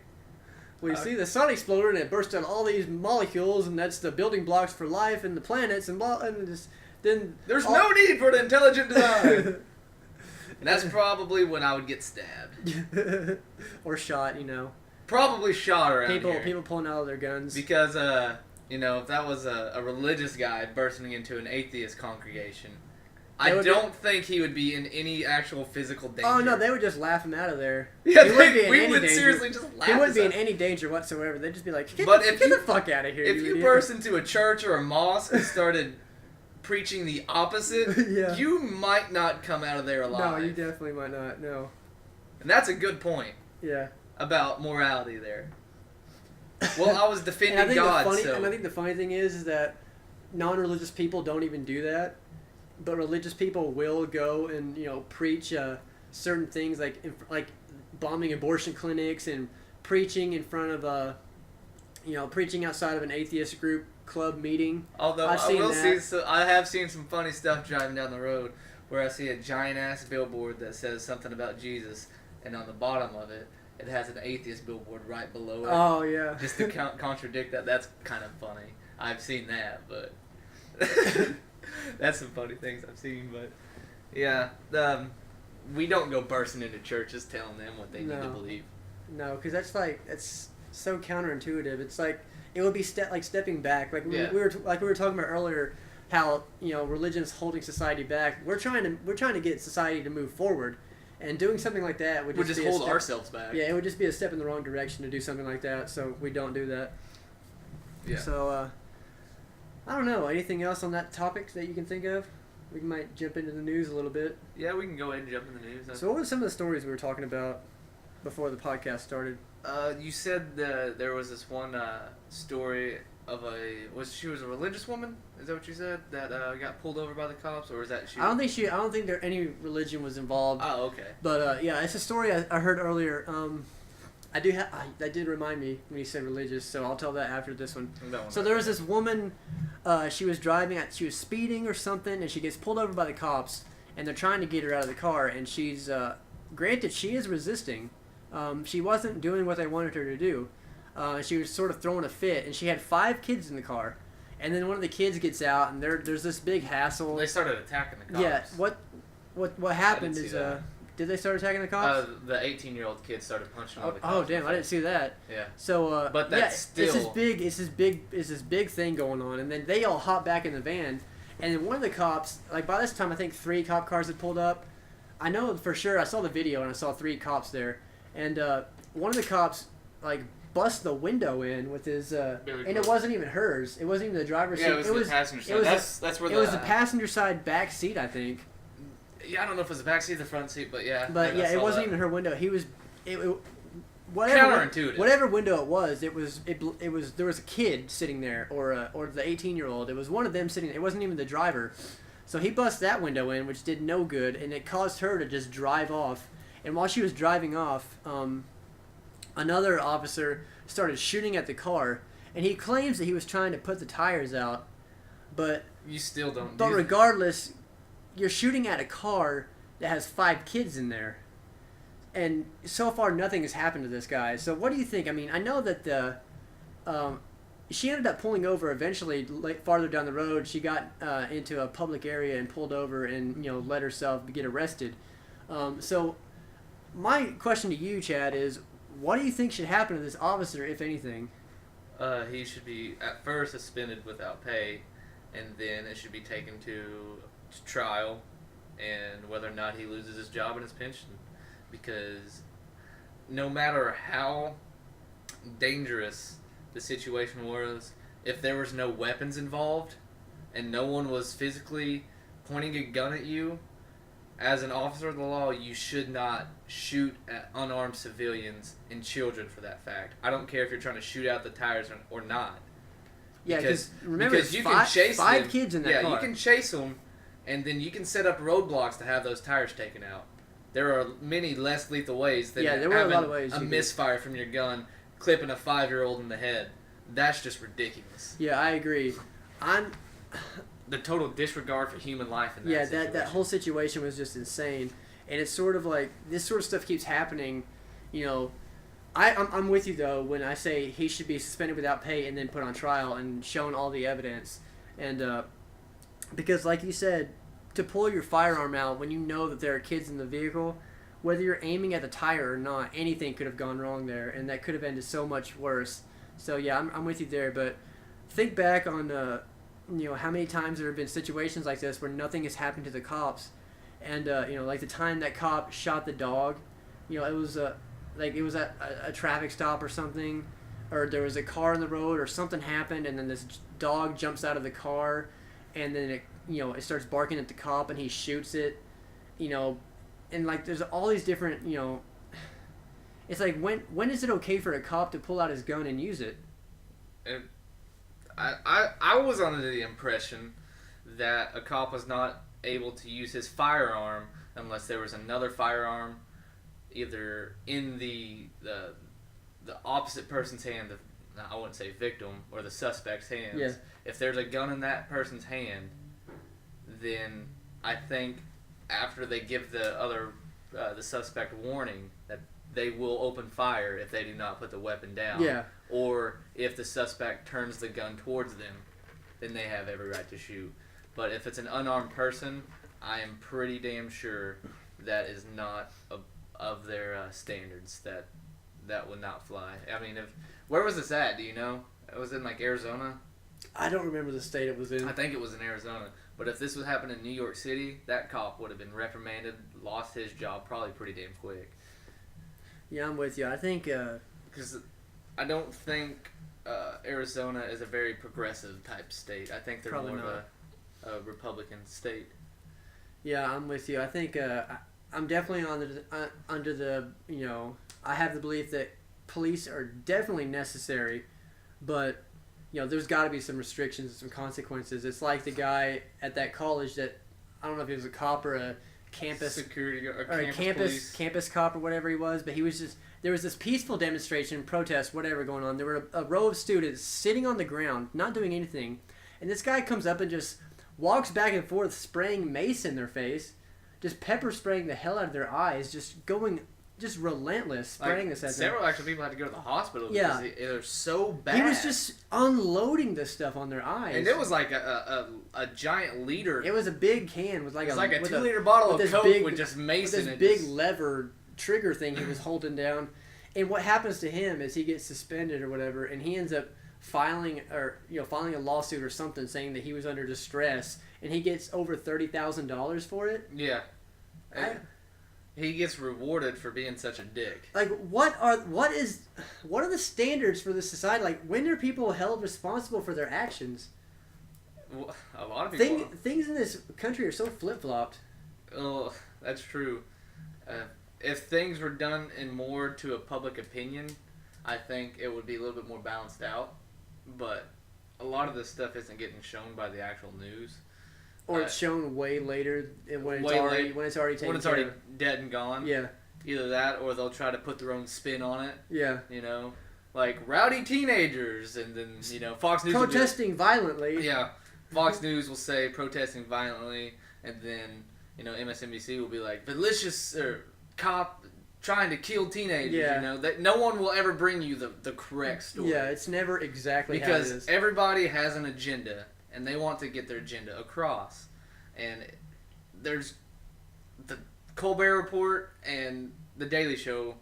Well, you see, the sun exploded and it burst out all these molecules, and that's the building blocks for life and the planets and blah. And just, then there's no need for the intelligent design. And that's probably when I would get stabbed or shot. You know, probably shot around here. People pulling out of their guns because you know, if that was a religious guy bursting into an atheist congregation, I don't think he would be in any actual physical danger. Oh no, they would just laugh him out of there. Yeah, we would seriously just laugh. He wouldn't be in any danger whatsoever. They'd just be like, get the fuck out of here. If you burst into a church or a mosque and started preaching the opposite, yeah. You might not come out of there alive. No, you definitely might not. No. And that's a good point. Yeah. About morality there. Well, I was defending God, And I think the funny thing is that non-religious people don't even do that. But religious people will go and, you know, preach certain things like bombing abortion clinics and preaching in front of preaching outside of an atheist group club meeting. Although I have seen some funny stuff driving down the road where I see a giant ass billboard that says something about Jesus, and on the bottom of it, it has an atheist billboard right below it. Oh yeah. Just to contradict that. That's kind of funny. I've seen that, but. That's some funny things I've seen, but yeah, we don't go bursting into churches telling them what they need to believe. No, because that's so counterintuitive. It's like it would be stepping back. Like we were talking about earlier, how religion is holding society back. We're trying to get society to move forward, and doing something like that would just hold ourselves back. Yeah, it would just be a step in the wrong direction to do something like that. So we don't do that. Yeah. So. I don't know. Anything else on that topic that you can think of? We might jump into the news a little bit. Yeah, we can go ahead and jump into the news. So what were some of the stories we were talking about before the podcast started? You said there was this one story of she was a religious woman? Is that what you said? That got pulled over by the cops, or is that she? I don't think there any religion was involved. Oh, okay. But yeah, it's a story I heard earlier. That did remind me when you said religious, so I'll tell that after this one. So there was this woman, she was speeding or something, and she gets pulled over by the cops, and they're trying to get her out of the car, and she's, granted, she is resisting. She wasn't doing what they wanted her to do. She was sort of throwing a fit, and she had 5 kids in the car, and then one of the kids gets out, and there's this big hassle. They started attacking the cops. Yeah, what happened is, did they start attacking the cops? The 18-year-old kid started punching all the cops. Oh damn! I didn't see that. Yeah. So, but that's still. It's this big thing going on, and then they all hop back in the van, and then one of the cops, like by this time, I think 3 cop cars had pulled up. I know for sure. I saw the video and I saw 3 cops there, and one of the cops like bust the window in with his, and it wasn't even hers. It wasn't even the driver's seat. Yeah, it was the passenger side. That's where it was the passenger side back seat, I think. Yeah, I don't know if it was the back seat or the front seat, but yeah. But yeah, it wasn't even her window. Counterintuitive. Whatever window it was there was a kid sitting there, or the 18-year-old. It was one of them sitting there. It wasn't even the driver. So he bust that window in, which did no good, and it caused her to just drive off. And while she was driving off, another officer started shooting at the car, and he claims that he was trying to put the tires out, but you still don't. But regardless, you're shooting at a car that has 5 kids in there, and so far nothing has happened to this guy. So what do you think? I mean, I know that she ended up pulling over eventually. Farther down the road, she got into a public area and pulled over and let herself get arrested. So my question to you, Chad, is what do you think should happen to this officer, if anything? He should be at first suspended without pay, and then it should be taken to trial, and whether or not he loses his job and his pension, because no matter how dangerous the situation was, if there was no weapons involved and no one was physically pointing a gun at you, as an officer of the law, you should not shoot at unarmed civilians and children for that fact. I don't care if you're trying to shoot out the tires or not. Yeah, because remember, because you can chase five them. kids in that car. Yeah, you can chase them, and then you can set up roadblocks to have those tires taken out. There are many less lethal ways than there were a lot of ways a you misfire from your gun clipping a 5-year-old in the head. That's just ridiculous. Yeah, I agree. The total disregard for human life in that situation. that whole situation was just insane, and it's sort of like this sort of stuff keeps happening. You know, I'm with you though when I say he should be suspended without pay and then put on trial and shown all the evidence, and because like you said, to pull your firearm out when you know that there are kids in the vehicle, whether you're aiming at the tire or not, anything could have gone wrong there, and that could have ended so much worse. So yeah, I'm with you there, but think back on how many times there have been situations like this where nothing has happened to the cops, and like the time that cop shot the dog, it was it was at a traffic stop or something, or there was a car on the road or something happened, and then this dog jumps out of the car, and then it starts barking at the cop, and he shoots it, and like there's all these different it's like when is it okay for a cop to pull out his gun and use it? I was under the impression that a cop was not able to use his firearm unless there was another firearm either in the opposite person's hand, I wouldn't say victim, or the suspect's hands. Yeah. If there's a gun in that person's hand, then I think after they give the suspect warning that they will open fire if they do not put the weapon down. Yeah. Or if the suspect turns the gun towards them, then they have every right to shoot. But if it's an unarmed person, I am pretty damn sure that is not of their standards. That would not fly. I mean, where was this at? Do you know? It was in like Arizona. I don't remember the state it was in. I think it was in Arizona. But if this would happen in New York City, that cop would have been reprimanded, lost his job probably pretty damn quick. Yeah, I'm with you. I think because I don't think Arizona is a very progressive type state. I think they're Probably more of a Republican state. Yeah, I'm with you. I think I'm definitely under the I have the belief that police are definitely necessary, but there's got to be some restrictions and some consequences. It's like the guy at that college that I don't know if he was a cop or a campus security or a campus cop or whatever he was, but he was just there was this peaceful demonstration, protest, whatever going on. There were a row of students sitting on the ground, not doing anything, and this guy comes up and just walks back and forth, spraying mace in their face, just pepper spraying the hell out of their eyes, just relentless, spraying this at them. Several actual people had to go to the hospital because they're so bad. He was just unloading this stuff on their eyes. And it was like a giant liter. It was a big can with like a 2-liter bottle of Coke with just mace in it. This big lever trigger thing he was holding down. And what happens to him is he gets suspended or whatever, and he ends up filing a lawsuit or something saying that he was under distress, and he gets over $30,000 for it. Yeah. He gets rewarded for being such a dick. Like, what are the standards for this society? Like, when are people held responsible for their actions? Well, a lot of people. Things in this country are so flip-flopped. Oh, that's true. If things were done in more to a public opinion, I think it would be a little bit more balanced out. But a lot of this stuff isn't getting shown by the actual news. Or it's shown way later when it's already dead and gone. Yeah. Either that, or they'll try to put their own spin on it. Yeah. Like rowdy teenagers, and then Fox News protesting violently. Yeah. Fox News will say protesting violently, and then MSNBC will be like malicious or cop trying to kill teenagers. Yeah. That no one will ever bring you the correct story. Yeah, it's never exactly because how it is. Everybody has an agenda. And they want to get their agenda across. And there's the Colbert Report and the Daily Show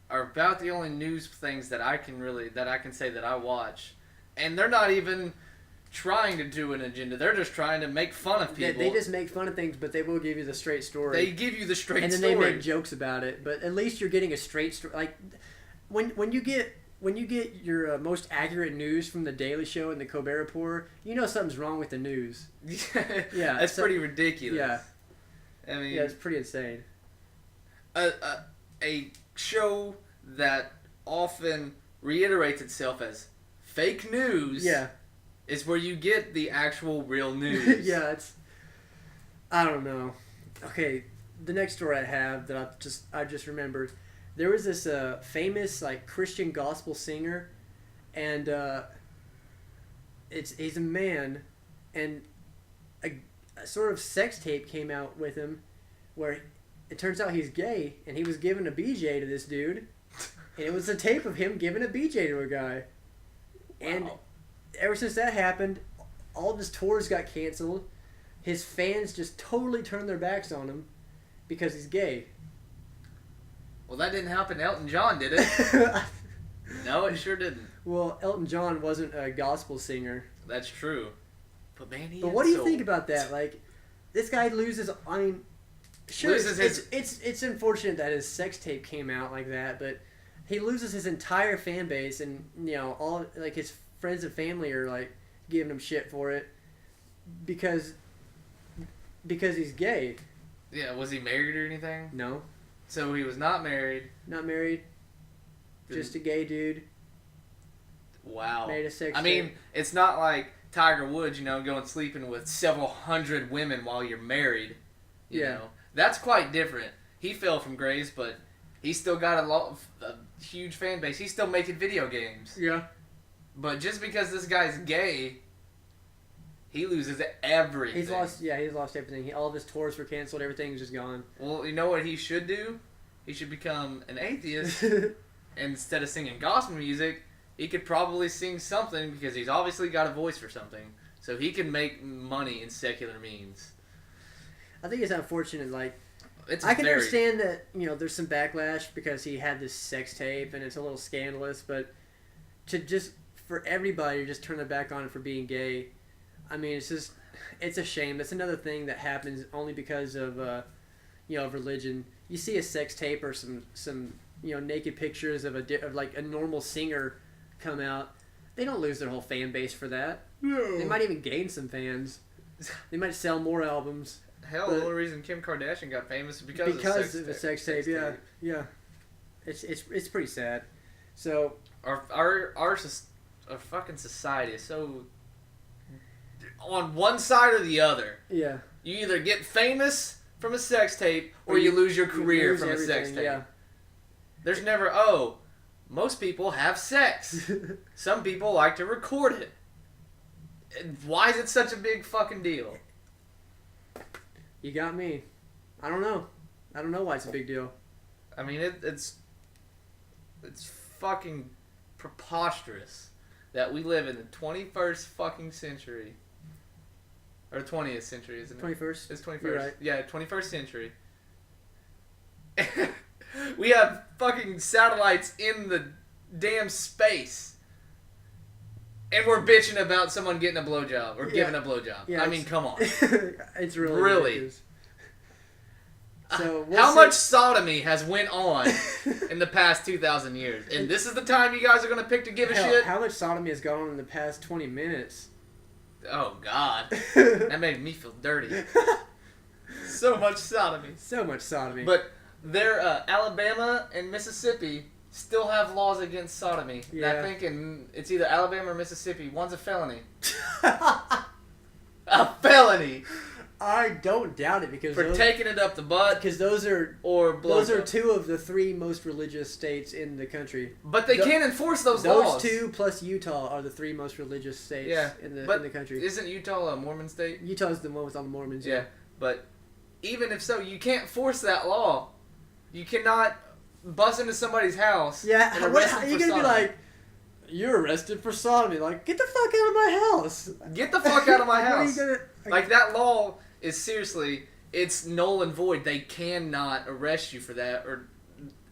are about the only news things that I can say that I watch. And they're not even trying to do an agenda. They're just trying to make fun of people. They just make fun of things, but they will give you the straight story. They give you the straight story. And then they make jokes about it. But at least you're getting a straight story. Like, when you get your most accurate news from the Daily Show and the Colbert Report, something's wrong with the news. Yeah, that's pretty ridiculous. Yeah, I mean, Yeah, it's pretty insane. A show that often reiterates itself as fake news. Yeah. Is where you get the actual real news. Yeah, I don't know. Okay, the next story I have that I just remembered, there was this famous like Christian gospel singer, and he's a man, and a sort of sex tape came out with him, where it turns out he's gay, and he was giving a BJ to this dude, and it was a tape of him giving a BJ to a guy, and. Wow. Ever since that happened, all of his tours got canceled. His fans just totally turned their backs on him because he's gay. Well, that didn't happen to Elton John, did it? No, it sure didn't. Well, Elton John wasn't a gospel singer. That's true. But man, But what do you think about that? Like, this guy loses. I mean, sure, it's unfortunate that his sex tape came out like that, but he loses his entire fan base, and all like his friends and family are like giving him shit for it because he's gay. Yeah, was he married or anything? No. So he was not married. Not married. Just a gay dude. Wow. Made a sex I mean, tape. it's not like Tiger Woods, going sleeping with several hundred women while you're married. You know. That's quite different. He fell from grace, but he's still got a huge fan base. He's still making video games. Yeah. But just because this guy's gay, he loses everything. He's lost everything. All of his tours were canceled. Everything's just gone. Well, you know what he should do? He should become an atheist. Instead of singing gospel music, he could probably sing something because he's obviously got a voice for something. So he can make money in secular means. I think it's unfortunate. Like, I can understand that there's some backlash because he had this sex tape and it's a little scandalous, but for everybody to just turn their back on it for being gay, I mean, it's a shame. That's another thing that happens only because of of religion. You see a sex tape or some naked pictures of like a normal singer come out, they don't lose their whole fan base for that. No. They might even gain some fans. They might sell more albums. Hell, the only reason Kim Kardashian got famous is because of the sex tape. Yeah. It's pretty sad. So our fucking society is so on one side or the other. Yeah. You either get famous from a sex tape or you lose your career from a sex tape. Yeah. There's never, most people have sex. Some people like to record it. Why is it such a big fucking deal? You got me. I don't know. I don't know why it's a big deal. I mean, it's fucking preposterous that we live in the 21st fucking century. Or 20th century, isn't it? 21st? It's 21st. You're right. Yeah, 21st century. We have fucking satellites in the damn space. And we're bitching about someone getting a blowjob or giving a blowjob. Yeah, I mean, come on. It's really ridiculous. So how much sodomy has went on in the past 2,000 years? And this is the time you guys are going to pick to give a shit? How much sodomy has gone on in the past 20 minutes? Oh, God. That made me feel dirty. So much sodomy. So much sodomy. But Alabama and Mississippi still have laws against sodomy. Yeah. And I think it's either Alabama or Mississippi. One's a felony. A felony! I don't doubt it because taking it up the butt. Because those are two of the three most religious states in the country. But they can't enforce those laws. Those two plus Utah are the three most religious states in the country. Isn't Utah a Mormon state? Utah's the one with all the Mormons. Yeah, but even if so, you can't force that law. You cannot bust into somebody's house. Yeah, and arrest them you're for gonna sodomy. be like, you're arrested for sodomy. Like, get the fuck out of my house. Get the fuck out of my house. What are you gonna, like that law is seriously, it's null and void. They cannot arrest you for that, or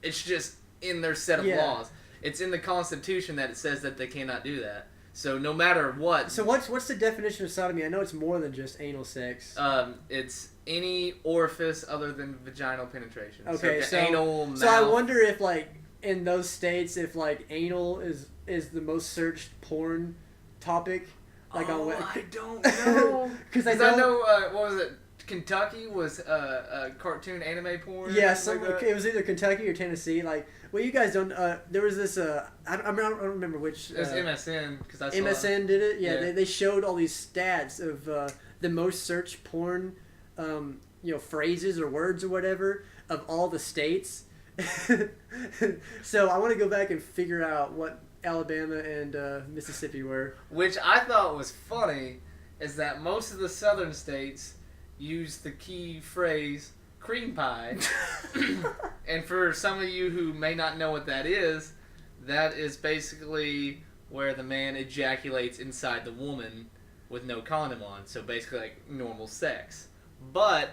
it's just in their set of laws. It's in the Constitution that it says that they cannot do that. So no matter what. So what's the definition of sodomy? I know it's more than just anal sex. It's any orifice other than vaginal penetration. Okay, so anal, mouth. So I wonder if like in those states, if like anal is the most searched porn topic. Like I don't know. Because I know what was it? Kentucky was cartoon anime porn? Yeah, Something it was either Kentucky or Tennessee. Like, well, you guys don't. There was this. I don't remember which. It was MSN because I saw MSN did it. Yeah, Yeah. They showed all these stats of the most searched porn, phrases or words or whatever of all the states. So I want to go back and figure out what Alabama and Mississippi were. Which I thought was funny is that most of the southern states use the key phrase cream pie. And for some of you who may not know what that is basically where the man ejaculates inside the woman with no condom on. So basically like normal sex. But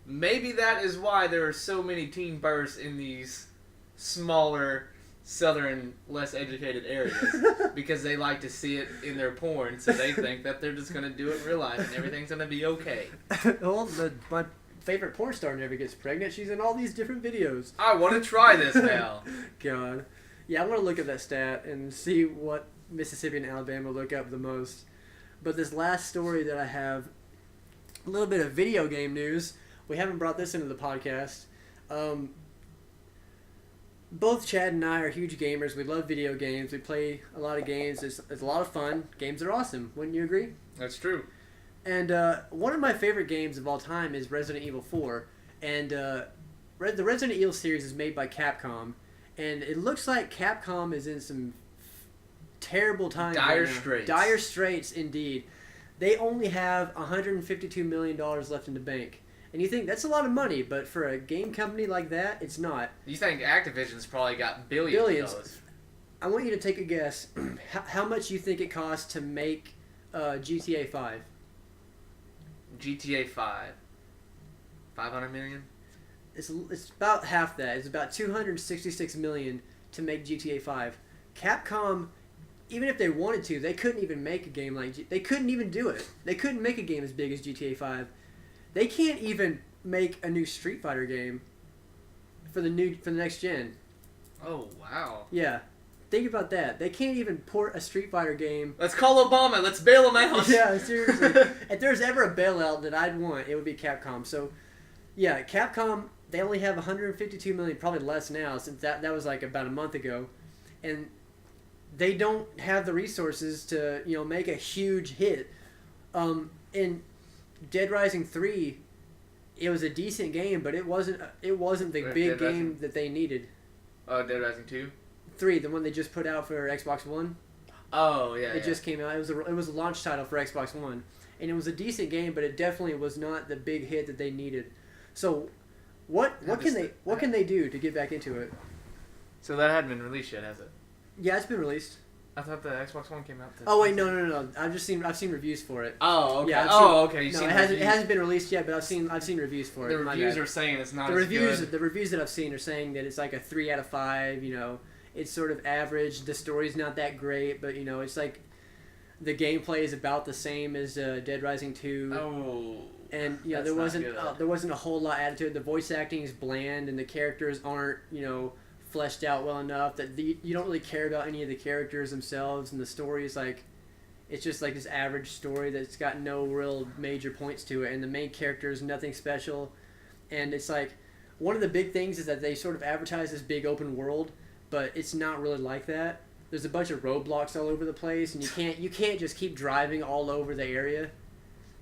maybe that is why there are so many teen births in these smaller southern, less educated areas because they like to see it in their porn, so they think that they're just going to do it in real life and everything's going to be okay. Well, my favorite porn star never gets pregnant. She's in all these different videos. I want to try this now. God. Yeah, I want to look at that stat and see what Mississippi and Alabama look up the most. But this last story that I have, a little bit of video game news. We haven't brought this into the podcast. Both Chad and I are huge gamers. We love video games. We play a lot of games. It's a lot of fun. Games are awesome. Wouldn't you agree? That's true. And one of my favorite games of all time is Resident Evil 4. And the Resident Evil series is made by Capcom. And it looks like Capcom is in some terrible times. Dire straits. Dire straits, indeed. They only have $152 million left in the bank. And you think that's a lot of money, but for a game company like that, it's not. You think Activision's probably got billions of dollars? I want you to take a guess. How much you think it costs to make GTA 5? GTA 5. 500 million? It's about half that. It's about $266 million to make GTA 5. Capcom, even if they wanted to, they couldn't even make a game like... They couldn't even do it. They couldn't make a game as big as GTA 5. They can't even make a new Street Fighter game for the next gen. Oh, wow. Yeah. Think about that. They can't even port a Street Fighter game. Let's call Obama. Let's bail him out. Yeah, seriously. If there's ever a bailout that I'd want, it would be Capcom. So, yeah, Capcom, they only have $152 million, probably less now, since that was like about a month ago. And they don't have the resources to, make a huge hit. In Dead Rising 3, it was a decent game, but it wasn't the big game that they needed. Oh, Dead Rising 2? 3, the one they just put out for Xbox One. Oh, yeah. It just came out. It was a launch title for Xbox One, and it was a decent game, but it definitely was not the big hit that they needed. So, what can they do to get back into it? So that hadn't been released yet, has it? Yeah, it's been released. I thought the Xbox One came out. Oh wait, no. I've seen reviews for it. Oh, okay. Yeah, okay. It hasn't been released yet, but I've seen reviews for it. The reviews are saying it's not the as reviews. good. The reviews that I've seen are saying that it's like a 3 out of 5. It's sort of average. The story's not that great, but it's like the gameplay is about the same as Dead Rising 2. Oh. And there wasn't a whole lot added to it. The voice acting is bland, and the characters aren't fleshed out well enough that you don't really care about any of the characters themselves, and the story is like it's just like this average story that's got no real major points to it, and the main character is nothing special. And it's like one of the big things is that they sort of advertise this big open world, but it's not really like that. There's a bunch of roadblocks all over the place, and you can't just keep driving all over the area.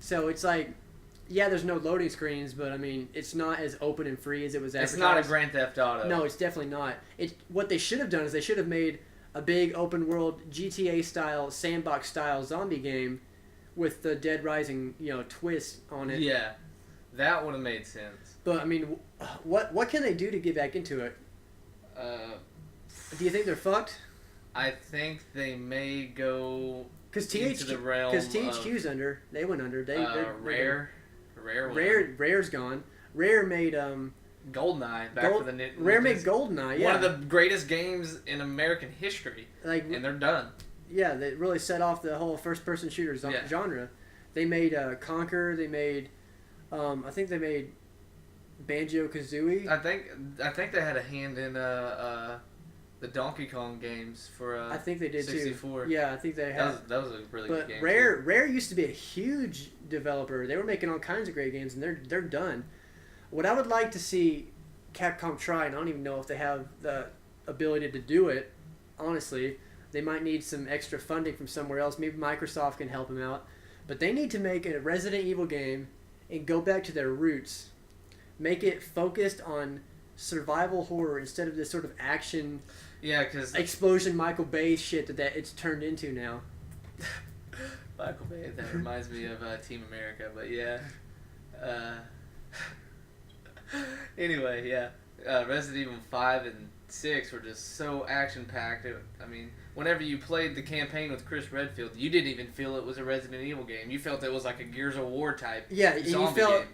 So it's like, yeah, there's no loading screens, but I mean, it's not as open and free as it was advertised. It's not a Grand Theft Auto. No, it's definitely not. What they should have done is they should have made a big open world GTA style, sandbox style zombie game with the Dead Rising, twist on it. Yeah, that would have made sense. But I mean, what can they do to get back into it? Do you think they're fucked? I think they may go Because into the realm because THQ's under. They went under. Rare's gone. Rare made GoldenEye for the Rare made GoldenEye. Yeah. One of the greatest games in American history. And they're done. Yeah, they really set off the whole first-person shooter genre. They made Conquer. They made, I think they made Banjo-Kazooie. I think they had a hand in the Donkey Kong games for I think they did 64. too. Yeah, I think they have. That was a really good But game. Rare used to be a huge developer. They were making all kinds of great games, and they're done. What I would like to see Capcom try, and I don't even know if they have the ability to do it. Honestly, they might need some extra funding from somewhere else. Maybe Microsoft can help them out. But they need to make a Resident Evil game and go back to their roots. Make it focused on survival horror instead of this sort of action, because explosion Michael Bay shit that it's turned into now. Michael Bay, that reminds me of Team America, but yeah. Anyway, yeah. Resident Evil 5 and 6 were just so action-packed. I mean, whenever you played the campaign with Chris Redfield, you didn't even feel it was a Resident Evil game. You felt it was like a Gears of War type zombie game.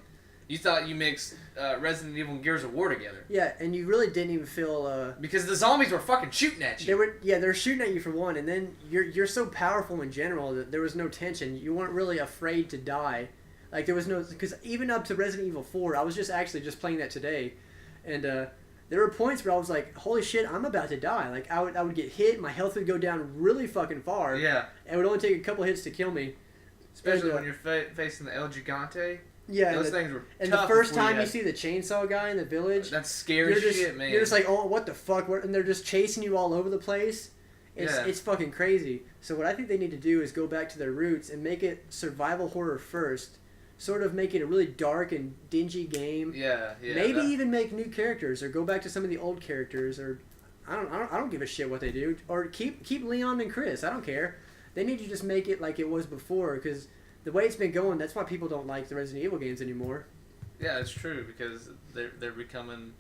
You thought you mixed Resident Evil and Gears of War together. Yeah, and you really didn't even feel... because the zombies were fucking shooting at you. They were shooting at you for one, and then you're so powerful in general that there was no tension. You weren't really afraid to die. Like, there was no... Because even up to Resident Evil 4, I was just playing that today, and there were points where I was like, holy shit, I'm about to die. Like, I would get hit, my health would go down really fucking far. Yeah. And it would only take a couple hits to kill me. Especially when you're facing the El Gigante. Yeah, those things were and tough the first before time you see the chainsaw guy in the village, that's scary shit, man. You're just like, oh, what the fuck? And they're just chasing you all over the place. It's fucking crazy. So what I think they need to do is go back to their roots and make it survival horror first. Sort of make it a really dark and dingy game. Yeah. Maybe even make new characters or go back to some of the old characters, or I don't give a shit what they do, or keep Leon and Chris. I don't care. They need to just make it like it was before, because the way it's been going, that's why people don't like the Resident Evil games anymore. Yeah, it's true, because they're becoming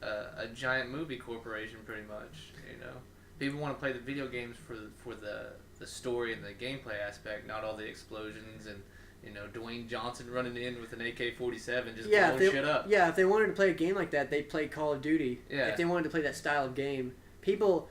a giant movie corporation, pretty much. You know, people want to play the video games for the story and the gameplay aspect, not all the explosions and Dwayne Johnson running in with an AK-47 just blowing shit up. Yeah, if they wanted to play a game like that, they'd play Call of Duty. Yeah. If they wanted to play that style of game, people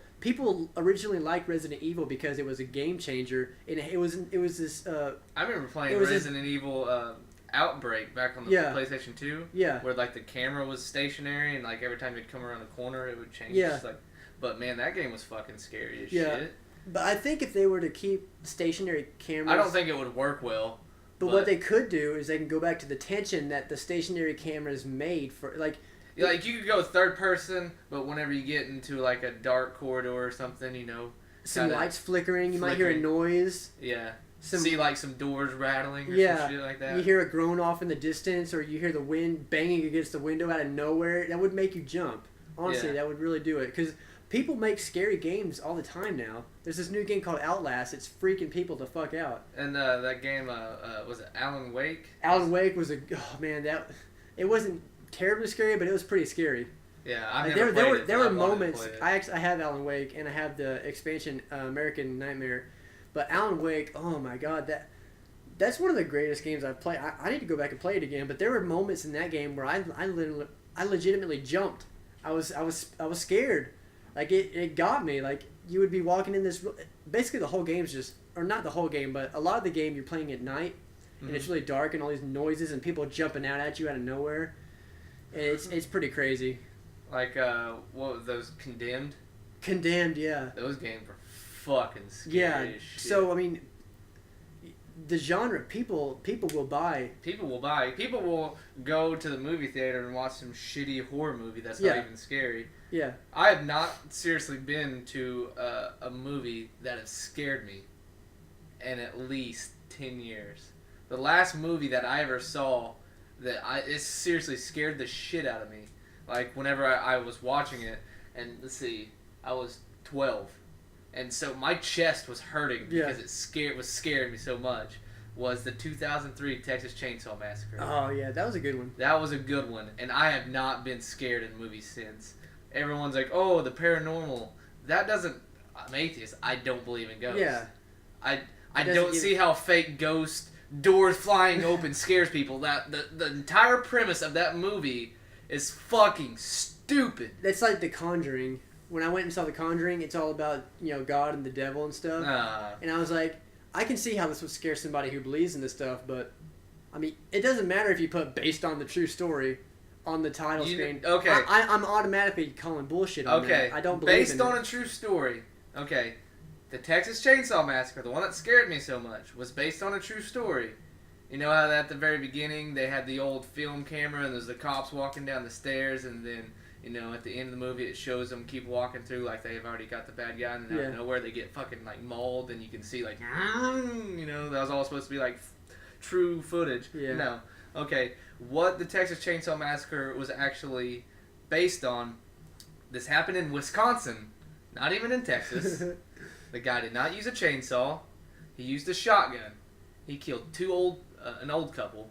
originally liked Resident Evil because it was a game changer, and it was this. I remember playing Resident Evil Outbreak back on the PlayStation 2. Yeah. Where like the camera was stationary, and like every time you'd come around the corner, it would change. Yeah. Just like, but man, that game was fucking scary as yeah. shit. But I think if they were to keep stationary cameras, I don't think it would work well. But what they could do is they can go back to the tension that the stationary cameras made for like. Yeah, like you could go third person, but whenever you get into like a dark corridor or something, some lights flickering, you might hear a noise. Yeah. See like some doors rattling or some shit like that. You hear a groan off in the distance, or you hear the wind banging against the window out of nowhere. That would make you jump. Honestly, that would really do it. Because people make scary games all the time now. There's this new game called Outlast. It's freaking people the fuck out. And that game, was it Alan Wake? Alan Wake was it wasn't terribly scary, but it was pretty scary. Yeah, I never played it. There were moments. I have Alan Wake, and I have the expansion American Nightmare, but Alan Wake, oh my god, that's one of the greatest games I've played. I need to go back and play it again. But there were moments in that game where I legitimately jumped. I was scared. Like it got me. Like you would be walking in this. Basically, the whole game's just, or not the whole game, but a lot of the game you're playing at night, and it's really dark and all these noises and people jumping out at you out of nowhere. And it's pretty crazy. Like what were those Condemned? Condemned, yeah. Those games were fucking scary. Yeah. As shit. So I mean, the genre people will buy. People will buy. People will go to the movie theater and watch some shitty horror movie that's not even scary. Yeah. I have not seriously been to a movie that has scared me in at least 10 years. The last movie that I ever saw it seriously scared the shit out of me. Like whenever I was watching it, and let's see, I was 12, and so my chest was hurting because it was scaring me so much. Was the 2003 Texas Chainsaw Massacre? Oh yeah, that was a good one. That was a good one, and I have not been scared in movies since. Everyone's like, "Oh, the paranormal." That doesn't. I'm atheist. I don't believe in ghosts. Yeah. I don't see how fake ghost doors flying open scares people. That the entire premise of that movie is fucking stupid. That's like The Conjuring. When I went and saw The Conjuring, it's all about God and the devil and stuff. And I was like, I can see how this would scare somebody who believes in this stuff, but I mean, it doesn't matter if you put based on the true story. on the title You- screen. okay. I'm automatically calling bullshit on Okay. that. I don't believe Based in on it. a true story. Okay. The Texas Chainsaw Massacre, the one that scared me so much, was based on a true story. You know how at the very beginning they had the old film camera and there's the cops walking down the stairs, and then, you know, at the end of the movie it shows them keep walking through like they've already got the bad guy, and then out of nowhere they get fucking like mauled, and you can see like, you know, that was all supposed to be like true footage. Yeah. No. Okay. What the Texas Chainsaw Massacre was actually based on, this happened in Wisconsin, not even in Texas. The guy did not use a chainsaw. He used a shotgun. He killed an old couple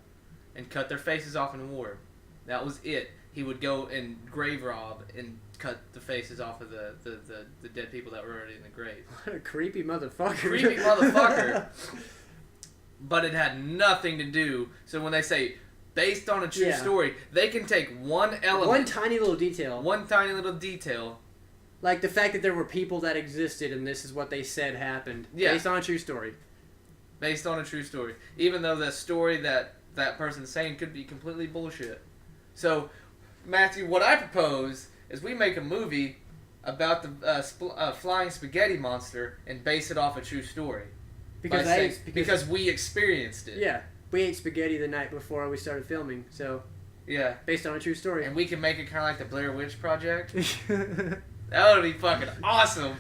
and cut their faces off in war. That was it. He would go and grave rob and cut the faces off of the dead people that were already in the grave. What a creepy motherfucker. Creepy motherfucker. But it had nothing to do. So when they say based on a true story, they can take one element, One tiny little detail. one tiny little detail. Like the fact that there were people that existed and this is what they said happened. Yeah. Based on a true story. Based on a true story. Even though the story that person's saying could be completely bullshit. So, Matthew, what I propose is we make a movie about the flying spaghetti monster and base it off a true story. Because we experienced it. Yeah. We ate spaghetti the night before we started filming, so Yeah. based on a true story. And we can make it kind of like the Blair Witch Project. That would be fucking awesome.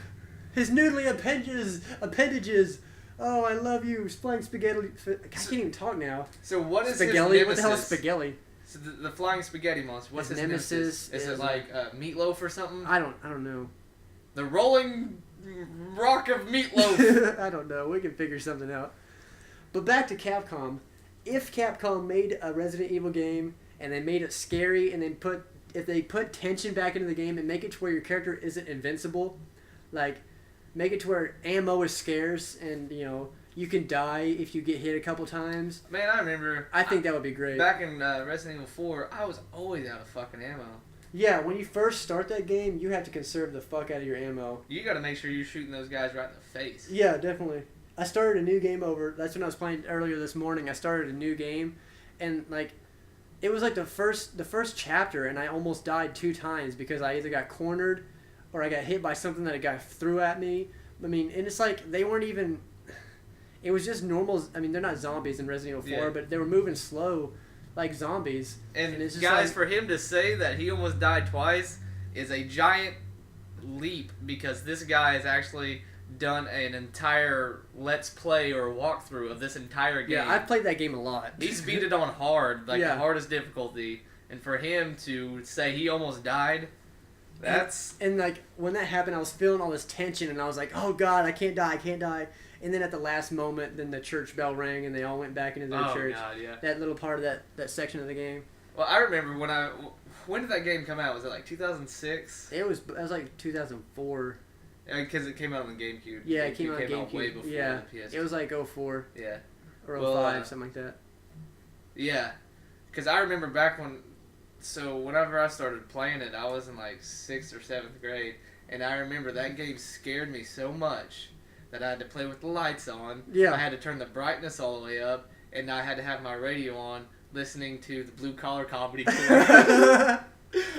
His noodly appendages. Oh, I love you. Flying spaghetti. I can't even talk now. So what is Spaghetti? his nemesis? What the hell is spaghetti? So the flying spaghetti monster. What's His his nemesis Is it is like meatloaf or something? I don't know. The rolling rock of meatloaf. I don't know. We can figure something out. But back to Capcom. If Capcom made a Resident Evil game and they made it scary and then if they put tension back into the game and make it to where your character isn't invincible, like make it to where ammo is scarce and you can die if you get hit a couple times. Man, I remember. I think that would be great. Back in Resident Evil 4, I was always out of fucking ammo. Yeah, when you first start that game, you have to conserve the fuck out of your ammo. You gotta make sure you're shooting those guys right in the face. Yeah, definitely. I started a new game over. That's when I was playing earlier this morning. I started a new game, and like, it was like the first chapter, and I almost died 2 times because I either got cornered, or I got hit by something that a guy threw at me. I mean, and it's like they weren't even. It was just normal. I mean, they're not zombies in Resident Evil 4, but they were moving slow, like zombies. And it's just guys, like, for him to say that he almost died twice is a giant leap, because this guy has actually done an entire let's play or walkthrough of this entire game. Yeah, I've played that game a lot. He's beat it on hard, like Yeah. the hardest difficulty, and for him to say he almost died, that's... And like, when that happened, I was feeling all this tension, and I was like, oh god, I can't die. And then at the last moment, then the church bell rang, and they all went back into their church. God, yeah. That little part of that section of the game. Well, I remember when did that game come out? Was it like 2006? It was like 2004. Because it came out on the GameCube. Yeah, it came out on Out way GameCube. before Yeah, the PS2. it was like 04 Yeah. or Well, 05, something like that. Yeah, because I remember back whenever I started playing it, I was in like 6th or 7th grade, and I remember that game scared me so much that I had to play with the lights on. Yeah. I had to turn the brightness all the way up, and I had to have my radio on, listening to the Blue Collar Comedy Tour.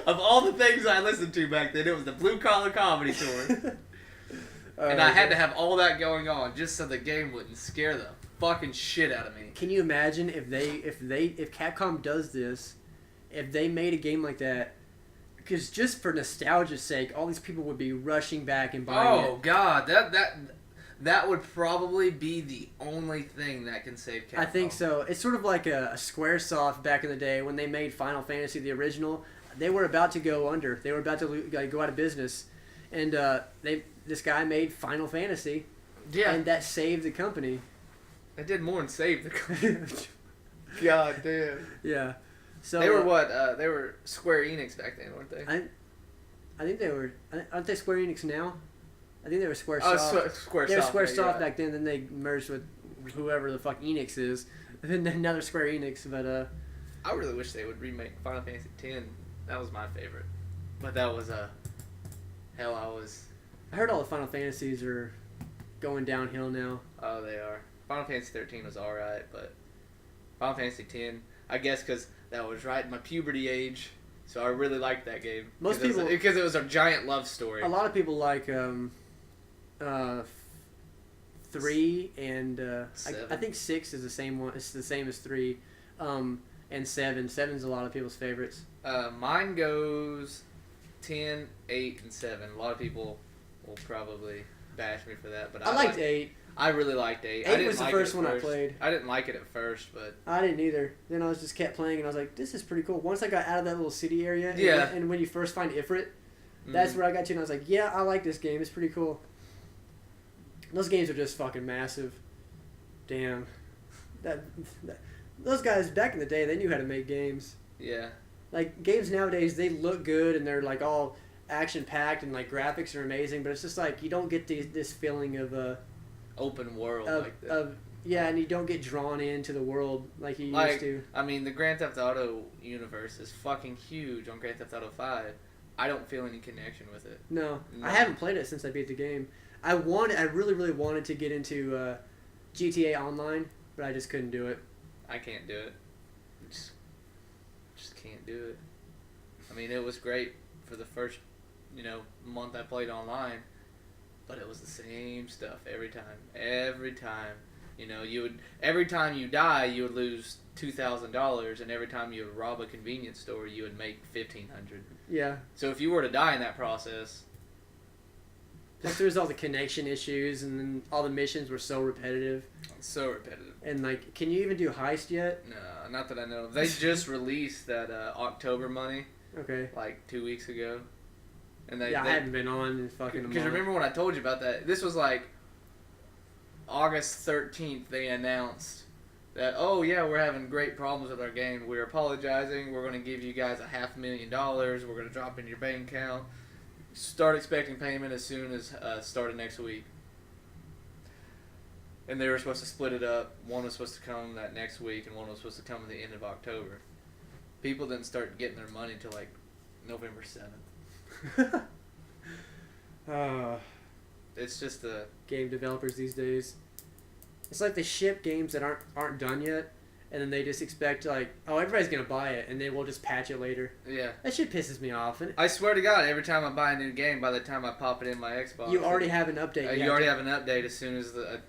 Of all the things I listened to back then, it was the Blue Collar Comedy Tour. And I had to have all that going on just so the game wouldn't scare the fucking shit out of me. Can you imagine if Capcom does this, if they made a game like that? Because just for nostalgia's sake, all these people would be rushing back and buying it. Oh god, that would probably be the only thing that can save Capcom. I think so. It's sort of like a Squaresoft back in the day when they made Final Fantasy the original. They were about to go under. They were about to go out of business, and this guy made Final Fantasy, and that saved the company. They did more than save the company. God damn. Yeah. So they were what? They were Square Enix back then, weren't they? I think they were. Aren't they Square Enix now? I think they were Squaresoft. Oh, Squaresoft. They were Squaresoft right. back then. Then they merged with whoever the fuck Enix is. And then another Square Enix, but I really wish they would remake Final Fantasy X. That was my favorite. But that was I heard all the Final Fantasies are going downhill now. Oh, they are. Final Fantasy 13 was alright, but Final Fantasy X, I guess because that was right in my puberty age, So I really liked that game. Most people, because it was a giant love story. a lot of people like 3 and I think 6 is the same one. It's the same as 3, and 7. 7's a lot of people's favorites. Mine goes 10, 8, and 7. A lot of people will probably bash me for that, but I liked 8. I really liked 8. 8 was the first one I played. I didn't like it at first, but I didn't either. Then I just kept playing, and I was like, "This is pretty cool." Once I got out of that little city area, and when you first find Ifrit, that's where I got to, and I was like, "Yeah, I like this game. It's pretty cool." Those games are just fucking massive. Damn, those guys back in the day, they knew how to make games. Yeah. Like games nowadays, they look good and they're like all action packed and like graphics are amazing, but it's just like you don't get this feeling of open world like that. Yeah, and you don't get drawn into the world like you used to. I mean, the Grand Theft Auto universe is fucking huge on Grand Theft Auto 5. I don't feel any connection with it. No. I haven't played it since I beat the game. I really, really wanted to get into GTA Online, but I just couldn't do it. I can't do it. Just can't do it. I mean, it was great for the first, month I played online, but it was the same stuff every time. Every time. Every time you die, you would lose $2,000, and every time you would rob a convenience store, you would make $1,500. Yeah. So if you were to die in that process, plus there was all the connection issues, and then all the missions were so repetitive. So repetitive. And like, can you even do heist yet? No, not that I know of. They just released that October money. Okay. Like 2 weeks ago. And I hadn't been on in fucking a month. Because remember when I told you about that? This was like August 13th. They announced that, oh yeah, we're having great problems with our game. We're apologizing. We're going to give you guys $500,000. We're going to drop in your bank account. Start expecting payment as soon as start of next week. And they were supposed to split it up. One was supposed to come that next week, and one was supposed to come at the end of October. People didn't start getting their money until like November 7th. It's just the game developers these days. It's like they ship games that aren't done yet, and then they just expect like, oh, everybody's gonna buy it, and then we'll just patch it later. Yeah. That shit pisses me off. And I swear to God, every time I buy a new game, by the time I pop it in my Xbox, you already have an update. You already have an update as soon as the.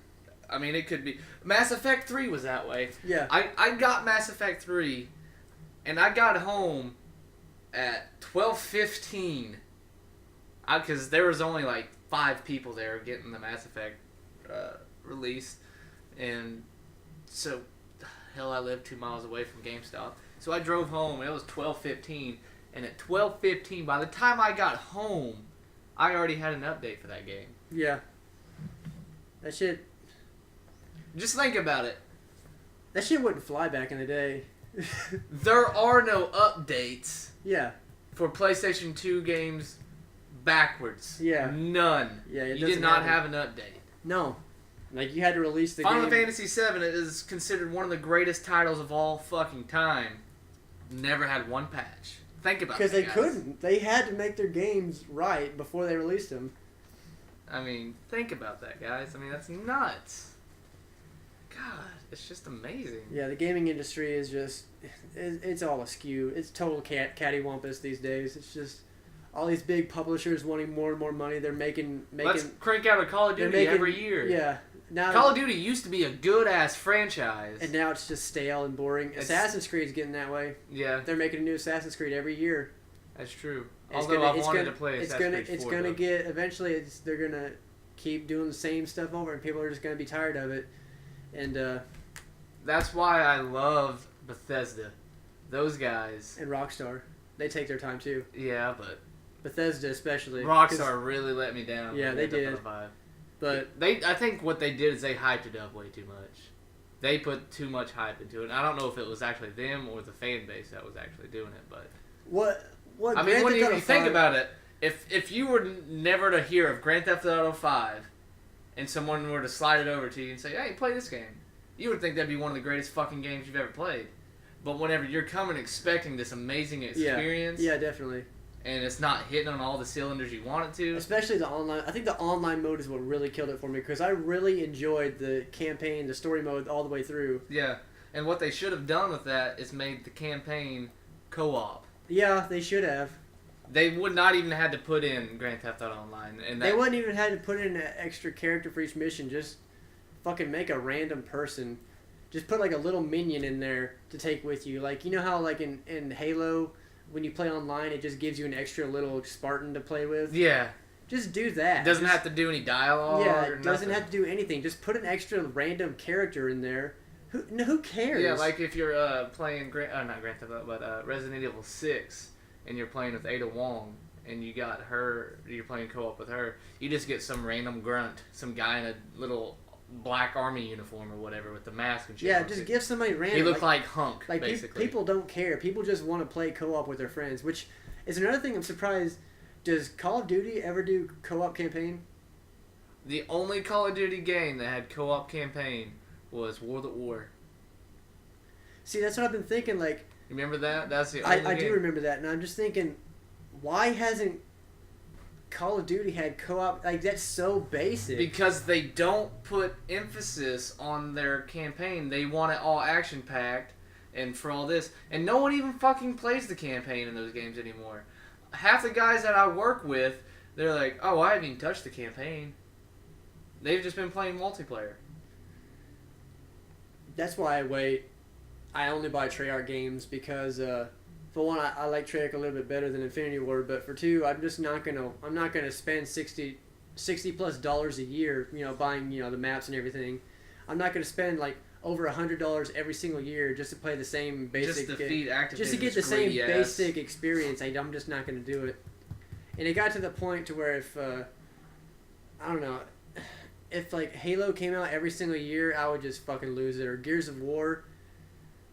I mean, it could be Mass Effect 3 was that way. Yeah. I got Mass Effect 3, and I got home at 12:15. Because there was only like 5 people there getting the Mass Effect released, and so hell, I live 2 miles away from GameStop. So I drove home, and it was 12:15, and at 12:15, by the time I got home, I already had an update for that game. Yeah. That shit. Just think about it. That shit wouldn't fly back in the day. There are no updates. Yeah. For PlayStation 2 games backwards. Yeah. None. Yeah, you did not have an update. No. Like, you had to release the Final game. Fantasy VII is considered one of the greatest titles of all fucking time. Never had one patch. Think about it. Because they couldn't. They had to make their games right before they released them. I mean, think about that, guys. I mean, that's nuts. God, it's just amazing. Yeah, the gaming industry is just, it's all askew. It's total cattywampus these days. It's just all these big publishers wanting more and more money. They're making Let's crank out a Call of Duty every year. Yeah. Now Call of Duty used to be a good-ass franchise. And now it's just stale and boring. Assassin's Creed's getting that way. Yeah. They're making a new Assassin's Creed every year. That's true. Although I wanted to play Assassin's Creed 4. It's going to get, eventually, they're going to keep doing the same stuff over, and people are just going to be tired of it. And that's why I love Bethesda. Those guys. And Rockstar. They take their time, too. Yeah, but Bethesda especially. Rockstar really let me down. Yeah, they did. But I think what they did is they hyped it up way too much. They put too much hype into it. I don't know if it was actually them or the fan base that was actually doing it, but what I mean, when you think about it, if you were never to hear of Grand Theft Auto 5 and someone were to slide it over to you and say, "Hey, play this game," you would think that'd be one of the greatest fucking games you've ever played. But whenever you're coming expecting this amazing experience, yeah, definitely, and it's not hitting on all the cylinders you want it to, especially the online. I think the online mode is what really killed it for me because I really enjoyed the campaign, the story mode all the way through. Yeah, and what they should have done with that is made the campaign co-op. Yeah, they should have. They would not even have had to put in Grand Theft Auto Online, and They wouldn't even have to put in an extra character for each mission. Just fucking make a random person. Just put like a little minion in there to take with you. Like, you know how like in Halo, when you play online, it just gives you an extra little Spartan to play with? Yeah. Just do that. Doesn't have to do any dialogue. Yeah, or it doesn't nothing. have to do anything. Just put an extra random character in there. Who cares? Yeah, like if you're playing not Grand Theft Auto, but Resident Evil 6, and you're playing with Ada Wong, and you got her, you're playing co-op with her. You just get some random grunt, some guy in a little black army uniform or whatever with the mask and shit. Yeah, on just it. give somebody random. He looked like Hunk, like basically. people don't care. People just want to play co-op with their friends, which is another thing I'm surprised. Does Call of Duty ever do co-op campaign? The only Call of Duty game that had co-op campaign was World at War. See, that's what I've been thinking. Like, Remember that? That's the only I game. do remember that, and I'm just thinking, why hasn't Call of Duty had co-op? Like, that's so basic. Because they don't put emphasis on their campaign. They want it all action-packed and for all this. And no one even fucking plays the campaign in those games anymore. Half the guys that I work with, they're like, oh, I haven't even touched the campaign. They've just been playing multiplayer. That's why I wait. I only buy Treyarch games because, for one, I like Treyarch a little bit better than Infinity Ward, but for two, I'm not gonna spend $60 plus a year, buying, the maps and everything. I'm not gonna spend like over $100 every single year just to play the same basic Just to feed Activision's just to get the same greedy ass. basic experience. I'm just not gonna do it. And it got to the point to where if I don't know, if like Halo came out every single year, I would just fucking lose it. Or Gears of War,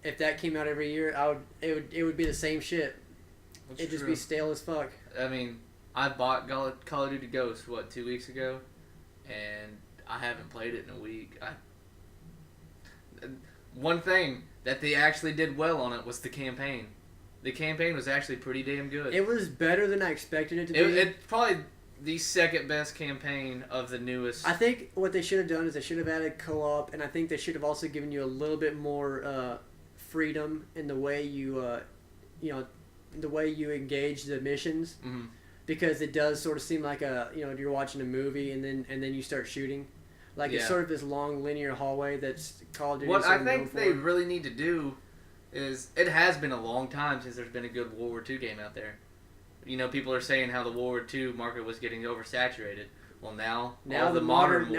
if that came out every year, it would be the same shit. It'd just be stale as fuck. I mean, I bought Call of Duty Ghosts 2 weeks ago, and I haven't played it in a week. One thing that they actually did well on it was the campaign. The campaign was actually pretty damn good. It was better than I expected it to be. It's probably the second best campaign of the newest. I think what they should have done is they should have added co-op, and I think they should have also given you a little bit more freedom in the way you, the way you engage the missions, Mm-hmm. because it does sort of seem like you're watching a movie and then you start shooting, like it's Yeah. sort of this long linear hallway that's Call of Duty. What sort I of known think for. they really need to do is, it has been a long time since there's been a good World War II game out there. People are saying how the World War II market was getting oversaturated. Well, now the modern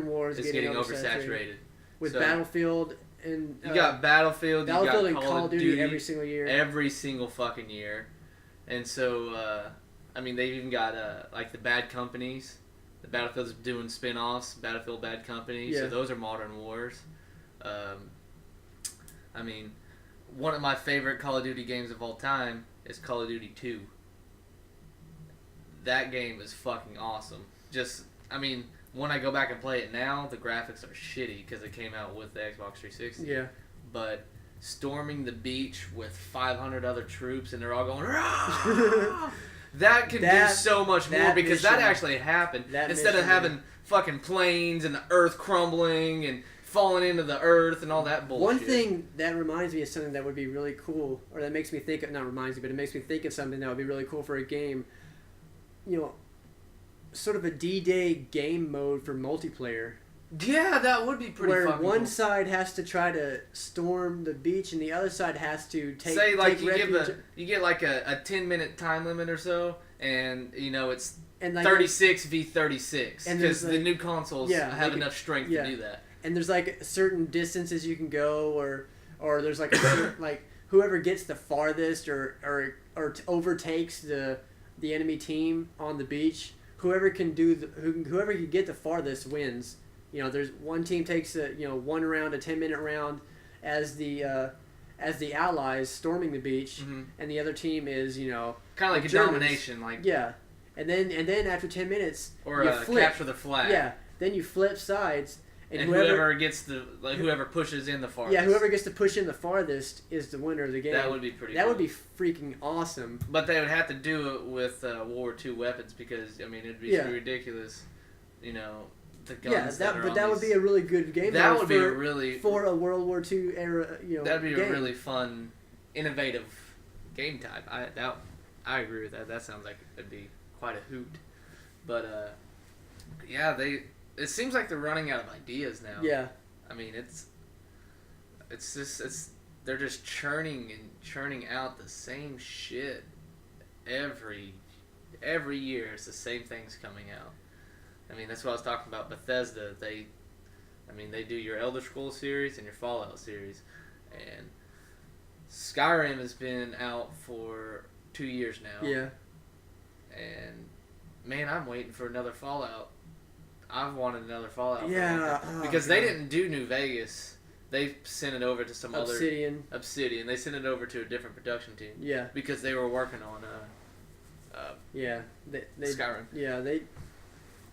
war is getting oversaturated with So, Battlefield and You got Battlefield, you got and Call of Duty every single year. every single fucking year, and so they've even got like the Bad Companies. The Battlefield's doing spin-offs, Battlefield Bad Company. Yeah. So those are modern wars. One of my favorite Call of Duty games of all time is Call of Duty 2. That game is fucking awesome. When I go back and play it now, the graphics are shitty because it came out with the Xbox 360. Yeah. But storming the beach with 500 other troops and they're all going, "Rah!" That can do so much more because that actually happened. Instead of having fucking planes and the earth crumbling and falling into the earth and all that bullshit. One thing that reminds me of something that would be really cool, or that makes me think of, not reminds me, but it makes me think of something that would be really cool for a game, sort of a D-Day game mode for multiplayer. Yeah, that would be pretty where fucking one cool. side has to try to storm the beach and the other side has to take Say like take you refuge. you get like a 10-minute time limit or so, and it's and like 36 v 36 and because there's, the like- new consoles yeah, have like enough strength yeah. to do that. And there's like certain distances you can go, or there's like a certain, like whoever gets the farthest or overtakes the enemy team on the beach, whoever can get the farthest wins. There's one team takes one round, a 10-minute round, as the allies storming the beach, Mm-hmm. and the other team is Kind of like the a Germans. domination, like Yeah, and then after 10 minutes, or you a flip. capture the flag. Yeah, then you flip sides, and whoever gets whoever pushes in the farthest. Yeah, whoever gets to push in the farthest is the winner of the game. That would be pretty. That cool. would be freaking awesome. But they would have to do it with World War II weapons because it'd be ridiculous. The guns. That would be a really good game. That mode would be a really for a World War II era. That'd be game. a really fun, innovative game type. I agree with that. That sounds like it'd be quite a hoot. But yeah, it seems like they're running out of ideas now. Yeah. I mean, they're just churning out the same shit every year. It's the same things coming out. I mean, that's what I was talking about. Bethesda, they do your Elder Scrolls series and your Fallout series, and Skyrim has been out for 2 years now. Yeah. And man, I'm waiting for another Fallout. I've wanted another Fallout. Yeah. Because they didn't do New Vegas. They sent it over to some Obsidian. Obsidian. They sent it over to a different production team. Yeah. Because they were working on yeah. They Skyrim. Yeah,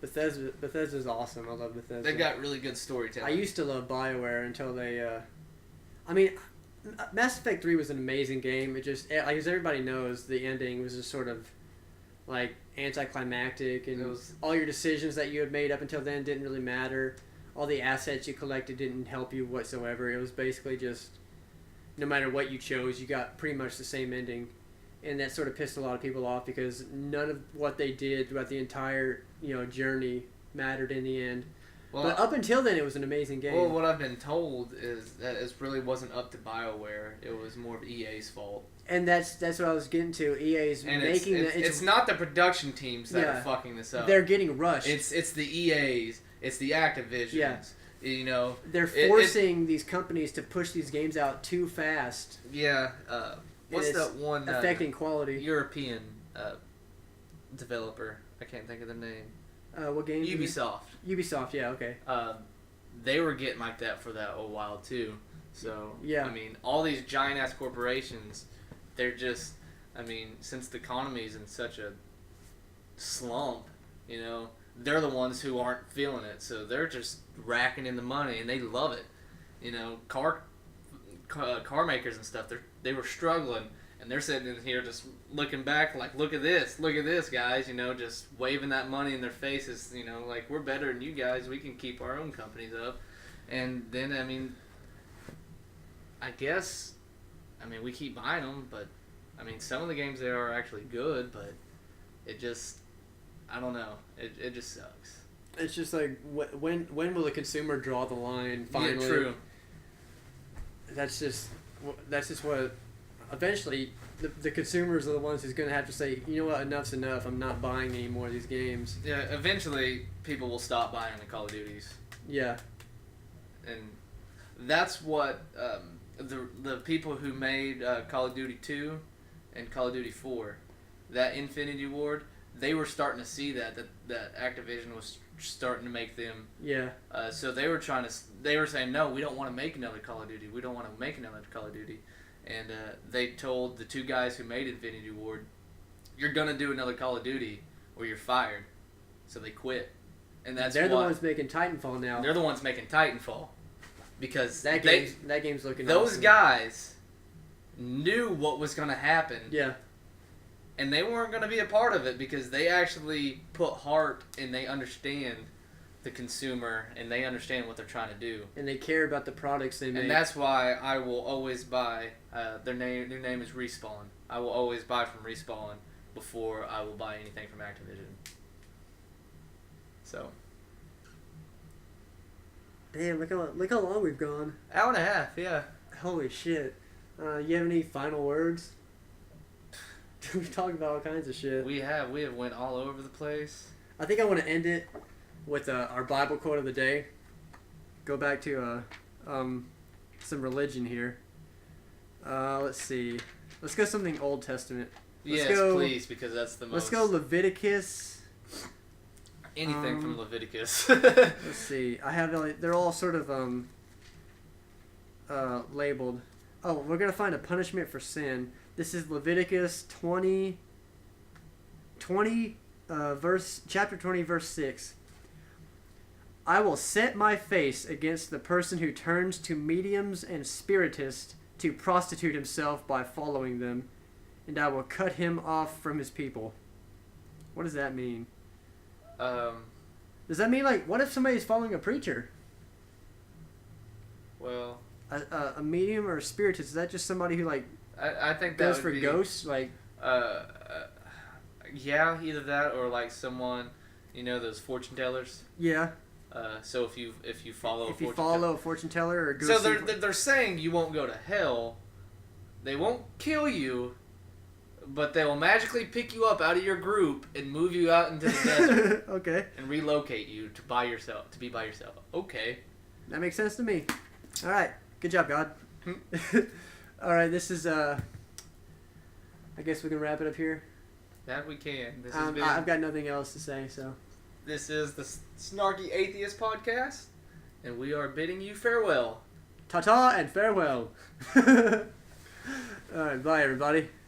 Bethesda's awesome. I love Bethesda. They've got really good storytelling. I used to love BioWare until they I mean, Mass Effect 3 was an amazing game. It just, like as everybody knows, the ending was just sort of like anticlimactic, and all your decisions that you had made up until then didn't really matter. All the assets you collected didn't help you whatsoever. It was basically just, no matter what you chose, you got pretty much the same ending. And that sort of pissed a lot of people off because none of what they did throughout the entire, journey mattered in the end. Well, but up until then, it was an amazing game. Well, what I've been told is that it really wasn't up to BioWare. It was more of EA's fault. And that's what I was getting to. EA's and making it's not the production teams that are fucking this up. They're getting rushed. It's the EA's. It's the Activisions. Yeah. They're forcing these companies to push these games out too fast. Yeah. What's that one affecting quality? European developer. I can't think of the name. What game? Ubisoft. Ubisoft, yeah, okay. They were getting like that for that a while too. So yeah. I mean, all these giant ass corporations, they're just, since the economy's in such a slump, they're the ones who aren't feeling it. So they're just racking in the money and they love it. Car makers and stuff, they were struggling, and they're sitting in here just looking back like, look at this guys, just waving that money in their faces, like, we're better than you guys, we can keep our own companies up. And then I guess we keep buying them, but some of the games there are actually good, but it just, I don't know, it just sucks. It's just like, when will the consumer draw the line finally? Yeah, true. That's just what eventually the consumers are the ones who's going to have to say, you know what, enough's enough, I'm not buying any more of these games. Yeah, eventually people will stop buying the Call of Duties. Yeah. And that's what the people who made Call of Duty 2 and Call of Duty 4, that Infinity Ward, they were starting to see that Activision was starting to make them. Yeah. So they were saying, no, we don't want to make another Call of Duty. We don't want to make another Call of Duty. And they told the two guys who made Infinity Ward, you're going to do another Call of Duty or you're fired. So they quit. And they're the ones making Titanfall now. They're the ones making Titanfall. Because that game's looking those awesome. guys knew what was going to happen. Yeah. And they weren't going to be a part of it because they actually put heart and they understand the consumer and they understand what they're trying to do. And they care about the products they make. And that's why I will always buy, their name is Respawn. I will always buy from Respawn before I will buy anything from Activision. So. Damn, look how long we've gone. Hour and a half, yeah. Holy shit. You have any final words? We've talked about all kinds of shit. We have went all over the place. I think I want to end it with our Bible quote of the day. Go back to some religion here. Let's see. Let's go something Old Testament. Please, because that's the most. Let's go Leviticus. Anything from Leviticus. Let's see. I have. They're all sort of labeled. Oh, we're gonna find a punishment for sin. This is Leviticus 20, chapter 20, verse 6. I will set my face against the person who turns to mediums and spiritists to prostitute himself by following them, and I will cut him off from his people. What does that mean? Does that mean, like, what if somebody's following a preacher? Well... A medium or a spiritist, is that just somebody who, like... I think that Goes would for be, ghosts, like yeah, either that or like someone, those fortune tellers. yeah. So if you follow If you follow a fortune teller or a ghost, so they're saying you won't go to hell. They won't kill you, but they will magically pick you up out of your group and move you out into the desert okay, and relocate you to be by yourself. Okay. that makes sense to me. All right, good job, God. All right, this is I guess we can wrap it up here. That we can. This has been, I've got nothing else to say, so. This is the Snarky Atheist podcast, and we are bidding you farewell. Ta-ta and farewell. All right, bye, everybody.